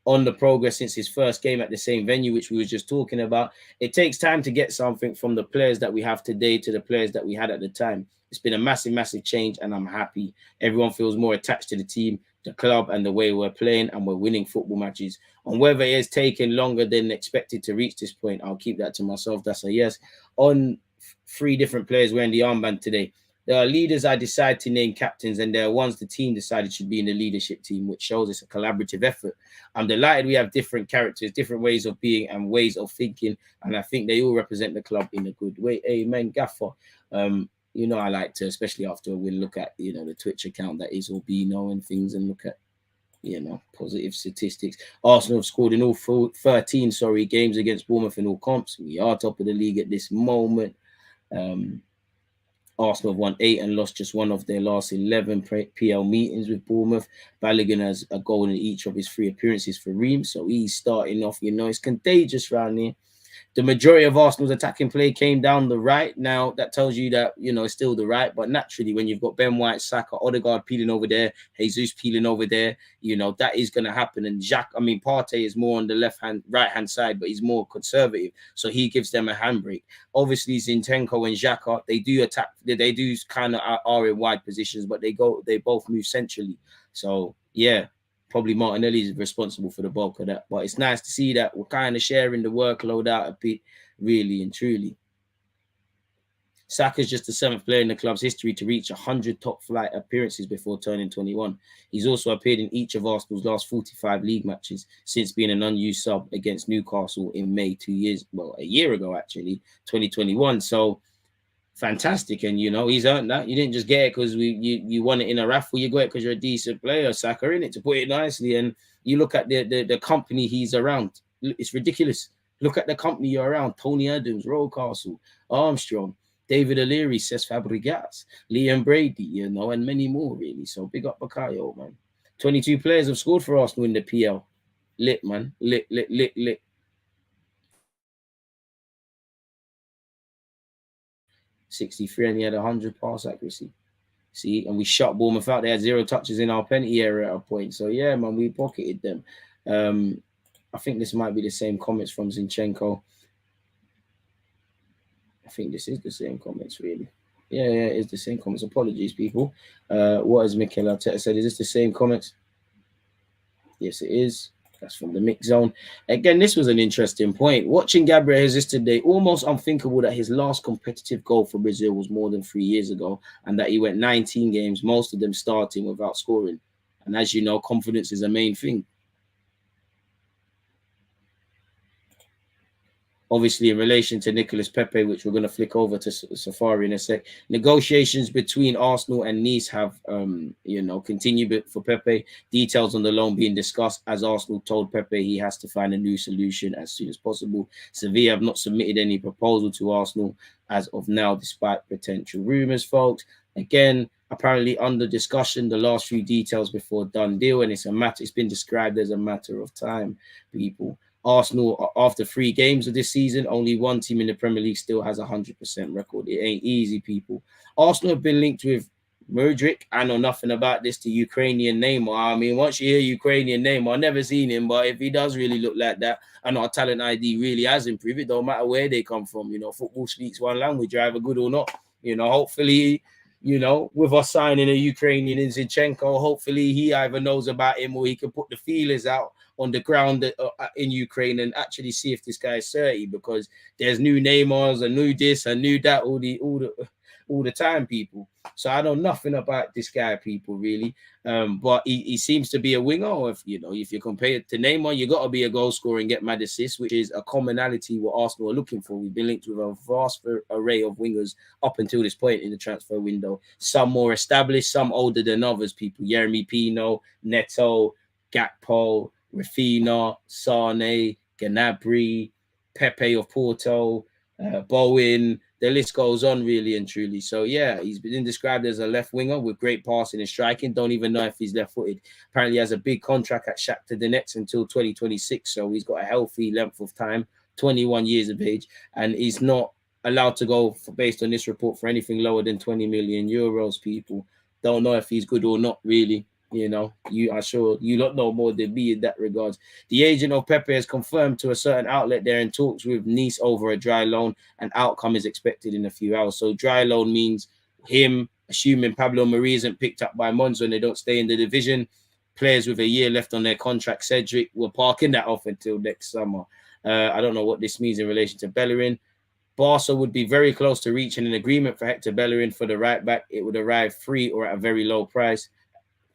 A: On the progress since his first game at the same venue, which we were just talking about, it takes time to get something from the players that we have today to the players that we had at the time. It's been a massive, massive change, and I'm happy. Everyone feels more attached to the team, the club, and the way we're playing, and we're winning football matches. On whether it has taken longer than expected to reach this point, I'll keep that to myself. That's a yes. On 3 different players wearing the armband today, there are leaders I decide to name captains, and there are ones the team decided should be in the leadership team, which shows it's a collaborative effort. I'm delighted we have different characters, different ways of being and ways of thinking, and I think they all represent the club in a good way. Amen, Gaffer. You know, I like to, especially after a win, look at, you know, the Twitch account that is Albino and things, and look at, you know, positive statistics. Arsenal have scored in all 13 games against Bournemouth in all comps. We are top of the league at this moment. Arsenal have won 8 and lost just 1 of their last 11 PL meetings with Bournemouth. Balogun has a goal in each of his 3 appearances for Reims, so he's starting off, you know, it's contagious round here. The majority of Arsenal's attacking play came down the right. Now, that tells you that, you know, it's still the right. But naturally, when you've got Ben White, Saka, Odegaard peeling over there, Jesus peeling over there, you know, that is going to happen. And Partey is more on the right-hand side, but he's more conservative. So he gives them a handbrake. Obviously, Zinchenko and Xhaka, they do attack. They do kind of are in wide positions, but they both move centrally. So, yeah. Probably Martinelli is responsible for the bulk of that. But it's nice to see that we're kind of sharing the workload out a bit, really and truly. Saka's just the 7th player in the club's history to reach 100 top-flight appearances before turning 21. He's also appeared in each of Arsenal's last 45 league matches since being an unused sub against Newcastle in May a year ago, actually, 2021. So, fantastic. And, you know, he's earned that. You didn't just get it because you won it in a raffle. You got it because you're a decent player, Saka, in it, to put it nicely. And you look at the company he's around. It's ridiculous. Look at the company you're around. Tony Adams, Rocastle, Armstrong, David O'Leary, Cesc Fabregas, Liam Brady, you know, and many more, really. So big up Bakayo, man. 22 players have scored for Arsenal in the PL. Lit, man. Lit. 63, and he had 100 pass accuracy. See, and we shut Bournemouth out. They had 0 touches in our penalty area at a point. So yeah, man, we pocketed them. I think this might be the same comments from Zinchenko. I think this is the same comments, really. Yeah, it is the same comments. Apologies, people. What has Mikel Arteta said? Is this the same comments? Yes, it is. That's from the mix zone. Again, this was an interesting point. Watching Gabriel Jesus today, almost unthinkable that his last competitive goal for Brazil was more than 3 years ago and that he went 19 games, most of them starting without scoring. And as you know, confidence is a main thing. Obviously, in relation to Nicolas Pepe, which we're going to flick over to Safari in a sec, negotiations between Arsenal and Nice have, continued for Pepe. Details on the loan being discussed as Arsenal told Pepe he has to find a new solution as soon as possible. Sevilla have not submitted any proposal to Arsenal as of now, despite potential rumours, folks. Again, apparently under discussion, the last few details before done deal, and it's been described as a matter of time, people. Arsenal, after 3 games of this season, only one team in the Premier League still has a 100% record. It ain't easy, people. Arsenal have been linked with Mudryk. I know nothing about this, to Ukrainian Neymar. I mean, once you hear Ukrainian Neymar, I've never seen him, but if he does really look like that, and our talent ID really has improved, it don't matter where they come from. You know, football speaks one language, either good or not. You know, hopefully, you know, with us signing a Ukrainian in Zinchenko, hopefully he either knows about him or he can put the feelers out on the ground in Ukraine and actually see if this guy is 30, because there's new Neymars, a new this, a new that, all the time, people. So I know nothing about this guy, people, really. But he seems to be a winger. Or if you compare it to Neymar, you got to be a goal scorer and get mad assists, which is a commonality what Arsenal are looking for. We've been linked with a vast array of wingers up until this point in the transfer window. Some more established, some older than others, people. Yeremy Pino, Neto, Gakpo, Rafinha, Sane, Gnabry, Pepe of Porto, Bowen. The list goes on, really and truly. So, yeah, he's been described as a left winger with great passing and striking. Don't even know if he's left-footed. Apparently, he has a big contract at Shakhtar Donetsk until 2026. So, he's got a healthy length of time, 21 years of age. And he's not allowed to go, based on this report, for anything lower than 20 million euros, people. Don't know if he's good or not, really. You know, you are sure you don't know more than me in that regards. The agent of Pepe has confirmed to a certain outlet they're in talks with Nice over a dry loan. An outcome is expected in a few hours. So dry loan means him, assuming Pablo Mari isn't picked up by Monza and they don't stay in the division. Players with a year left on their contract, Cedric, will parking that off until next summer. I don't know what this means in relation to Bellerin. Barca would be very close to reaching an agreement for Hector Bellerin for the right back. It would arrive free or at a very low price.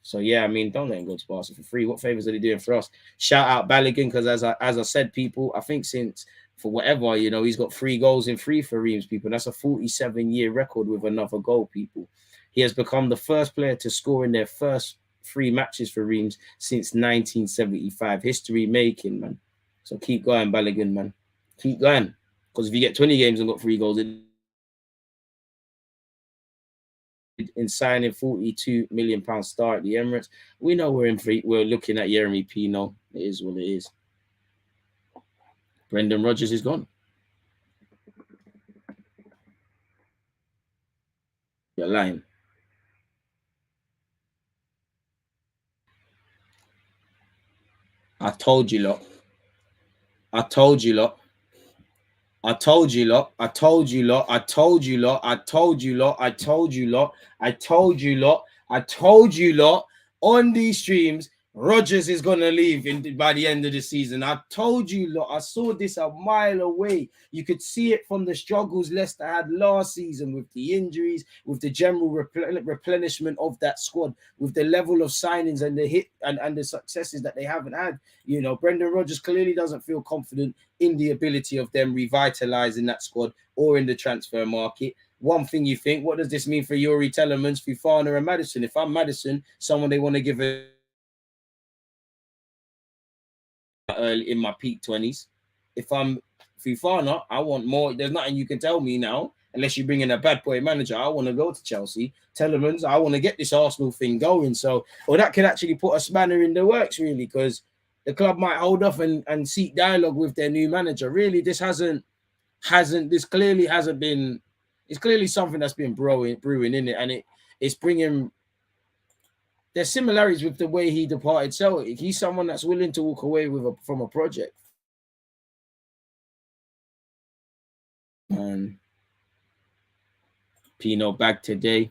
A: So, yeah, I mean, don't let him go to Barca for free. What favors are they doing for us? Shout out Balogun, because as I said, people, I think since, for whatever, you know, he's got 3 goals in 3 for Reims, people. That's a 47-year record with another goal, people. He has become the first player to score in their first 3 matches for Reims since 1975. History making, man. So keep going, Balogun, man. Keep going. Because if you get 20 games and got 3 goals in signing £42 million star at the Emirates, we know we're looking at Yeremy Pino. It is what it is. Brendan Rodgers is gone. You're lying. I told you lot. I told you lot. I told you lot. I told you lot. I told you lot. I told you lot. I told you lot. I told you lot. I told you lot on these streams. Rodgers is gonna leave by the end of the season. I told you lot. I saw this a mile away. You could see it from the struggles Leicester had last season with the injuries, with the general replenishment of that squad, with the level of signings and the hit and the successes that they haven't had. You know, Brendan Rodgers clearly doesn't feel confident in the ability of them revitalizing that squad or in the transfer market. One thing you think, what does this mean for Yuri Telemans, Fofana and Maddison? If I'm Maddison, someone they want to give a early in my peak 20s. If I'm Fofana, I want more. There's nothing you can tell me now, unless you bring in a bad boy manager. I want to go to Chelsea. Telemans, I want to get this Arsenal thing going. So, or that could actually put a spanner in the works, really, because the club might hold off and seek dialogue with their new manager. Really, this clearly hasn't been. It's clearly something that's been brewing in it, and it's bringing. There's similarities with the way he departed Celtic. He's someone that's willing to walk away from a project. And Pino back today.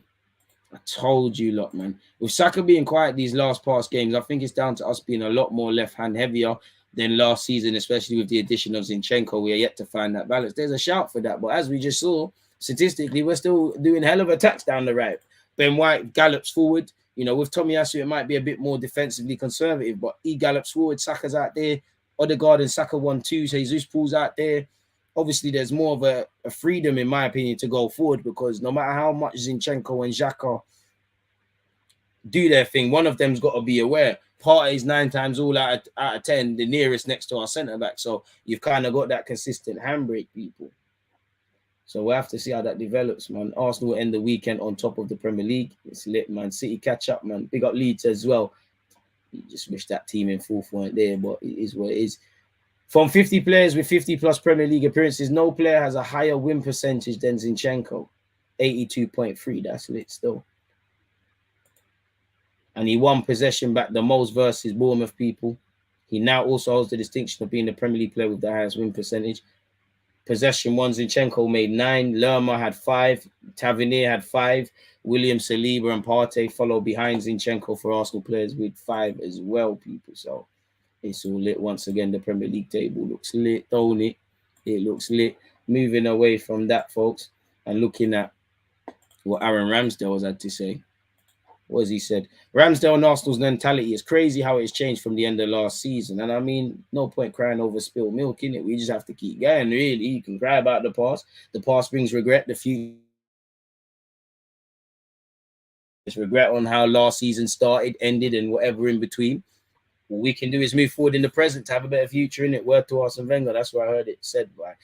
A: I told you lot, man. With Saka being quiet these last past games, I think it's down to us being a lot more left-hand heavier than last season, especially with the addition of Zinchenko. We are yet to find that balance. There's a shout for that, but as we just saw, statistically, we're still doing hell of attacks down the right. Ben White gallops forward. You know, with Tomiyasu, it might be a bit more defensively conservative, but he gallops forward. Saka's out there. Odegaard and Saka 1-2. Jesus pulls out there. Obviously, there's more of a freedom, in my opinion, to go forward, because no matter how much Zinchenko and Xhaka do their thing, one of them's got to be aware. Partey's 9 times all out of 10, the nearest next to our centre-back. So you've kind of got that consistent handbrake, people. So we'll have to see how that develops, man. Arsenal will end the weekend on top of the Premier League. It's lit, man. City catch up, man. Big up Leeds as well. You just wish that team in fourth weren't there, but it is what it is. From 50 players with 50-plus Premier League appearances, no player has a higher win percentage than Zinchenko. 82.3, that's lit still. And he won possession back the most versus Bournemouth, people. He now also holds the distinction of being the Premier League player with the highest win percentage. Possession one, Zinchenko made 9. Lerma had 5. Tavernier had 5. William Saliba and Partey follow behind Zinchenko for Arsenal players with 5 as well, people. So it's all lit. Once again, the Premier League table looks lit, don't it? It looks lit. Moving away from that, folks, and looking at what Aaron Ramsdale had to say. What has he said? Ramsdale and Arsenal's mentality is crazy how it's changed from the end of last season. And I mean, no point crying over spilled milk, innit? We just have to keep going, really. You can cry about the past. The past brings regret. The future is regret on how last season started, ended, and whatever in between. What we can do is move forward in the present to have a better future, in it. Word to Arsene Wenger. That's what I heard it said by.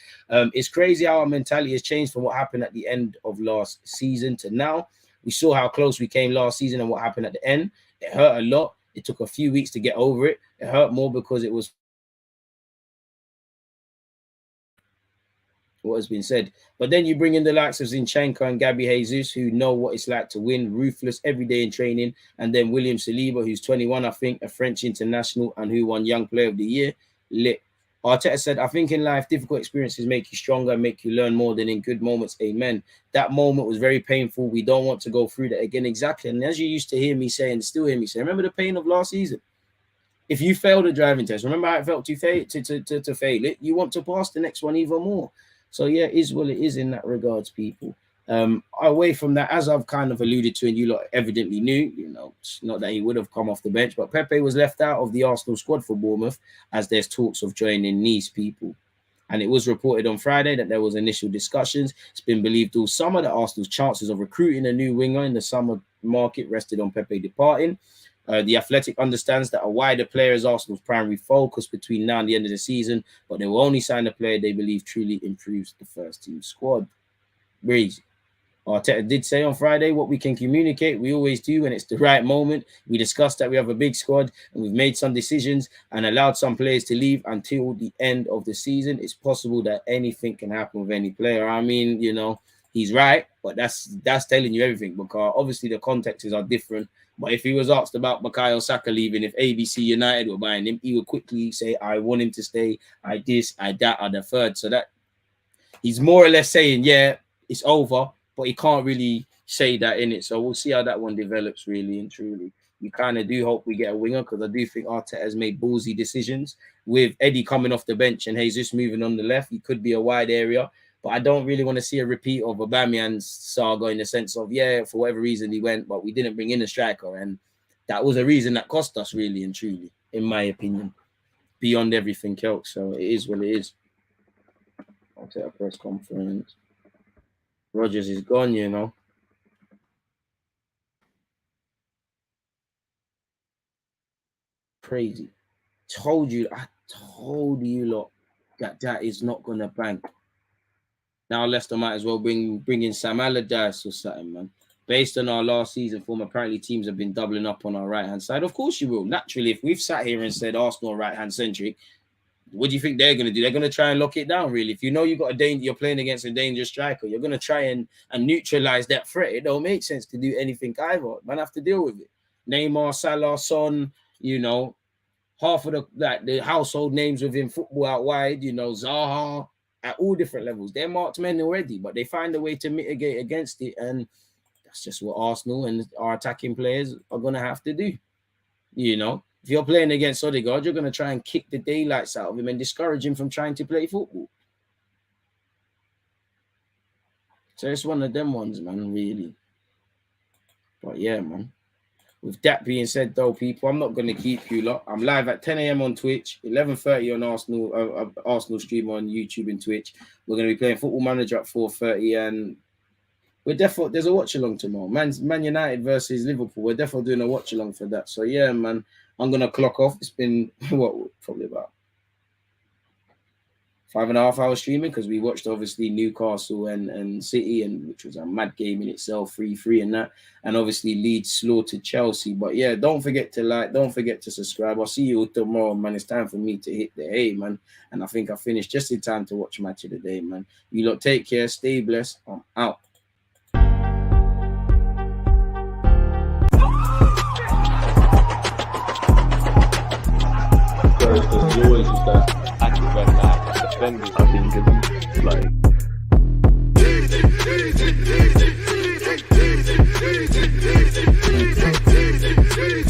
A: It's crazy how our mentality has changed from what happened at the end of last season to now. We saw how close we came last season and what happened at the end. It hurt a lot. It took a few weeks to get over it. It hurt more because it was what has been said. But then you bring in the likes of Zinchenko and Gabby Jesus, who know what it's like to win, ruthless every day in training. And then William Saliba, who's 21, I think, a French international and who won Young Player of the Year. Lit. Arteta said, I think in life, difficult experiences make you stronger and make you learn more than in good moments. Amen. That moment was very painful. We don't want to go through that again. Exactly. And as you used to hear me say and still hear me say, remember the pain of last season? If you failed a driving test, remember how it felt to fail it? You want to pass the next one even more. So, yeah, it is what it is in that regards, people. Away from that, as I've kind of alluded to, and you lot evidently knew, you know, it's not that he would have come off the bench, but Pepe was left out of the Arsenal squad for Bournemouth as there's talks of joining Nice, people. And it was reported on Friday that there was initial discussions. It's been believed all summer that Arsenal's chances of recruiting a new winger in the summer market rested on Pepe departing. The Athletic understands that a wider player is Arsenal's primary focus between now and the end of the season, but they will only sign a player they believe truly improves the first team squad. Breezy. Arteta did say on Friday what we can communicate. We always do when it's the right moment. We discussed that we have a big squad and we've made some decisions and allowed some players to leave until the end of the season. It's possible that anything can happen with any player. I mean, you know, he's right, but that's telling you everything, because obviously the contexts are different. But if he was asked about Bukayo Saka leaving, if ABC United were buying him, he would quickly say, I want him to stay, I this, I that, I the third. So that he's more or less saying, yeah, it's over, but he can't really say that in it. So we'll see how that one develops, really and truly. We kind of do hope we get a winger, because I do think Arteta has made ballsy decisions. With Eddie coming off the bench and Jesus moving on the left, he could be a wide area. But I don't really want to see a repeat of Aubameyang's saga, in the sense of, yeah, for whatever reason he went, but we didn't bring in a striker. And that was a reason that cost us, really and truly, in my opinion, beyond everything else. So it is what it is. I'll take a press conference. Rodgers is gone, you know. Crazy. I told you lot that is not going to bank. Now Leicester might as well bring in Sam Allardyce or something, man. Based on our last season form, apparently teams have been doubling up on our right-hand side. Of course you will. Naturally, if we've sat here and said Arsenal right-hand centric, what do you think they're going to do? They're going to try and lock it down, really. If you know you're playing against a dangerous striker, you're going to try and neutralize that threat. It don't make sense to do anything either. Man, have to deal with it. Neymar, Salah, Son, you know, half of the household names within football out wide, you know, Zaha, at all different levels. They're marked men already, but they find a way to mitigate against it. And that's just what Arsenal and our attacking players are going to have to do. You know, if you're playing against Odegaard, you're going to try and kick the daylights out of him and discourage him from trying to play football. So it's one of them ones, man, really. But yeah, man. With that being said, though, people, I'm not going to keep you lot. I'm live at 10 a.m. on Twitch, 11:30 on Arsenal stream on YouTube and Twitch. We're going to be playing Football Manager at 4:30, and we're definitely, there's a watch along tomorrow. Man United versus Liverpool. We're definitely doing a watch along for that. So yeah, man, I'm going to clock off. It's been probably about 5.5 hours streaming, because we watched obviously Newcastle and City, and which was a mad game in itself, 3-3 and that, and obviously Leeds slaughtered Chelsea. But yeah, don't forget to like, don't forget to subscribe. I'll see you all tomorrow, man. It's time for me to hit the hay, man, and I think I finished just in time to watch Match of the Day, man. You lot take care, stay blessed. I'm out.
D: There's always just that active red flag. I think it's like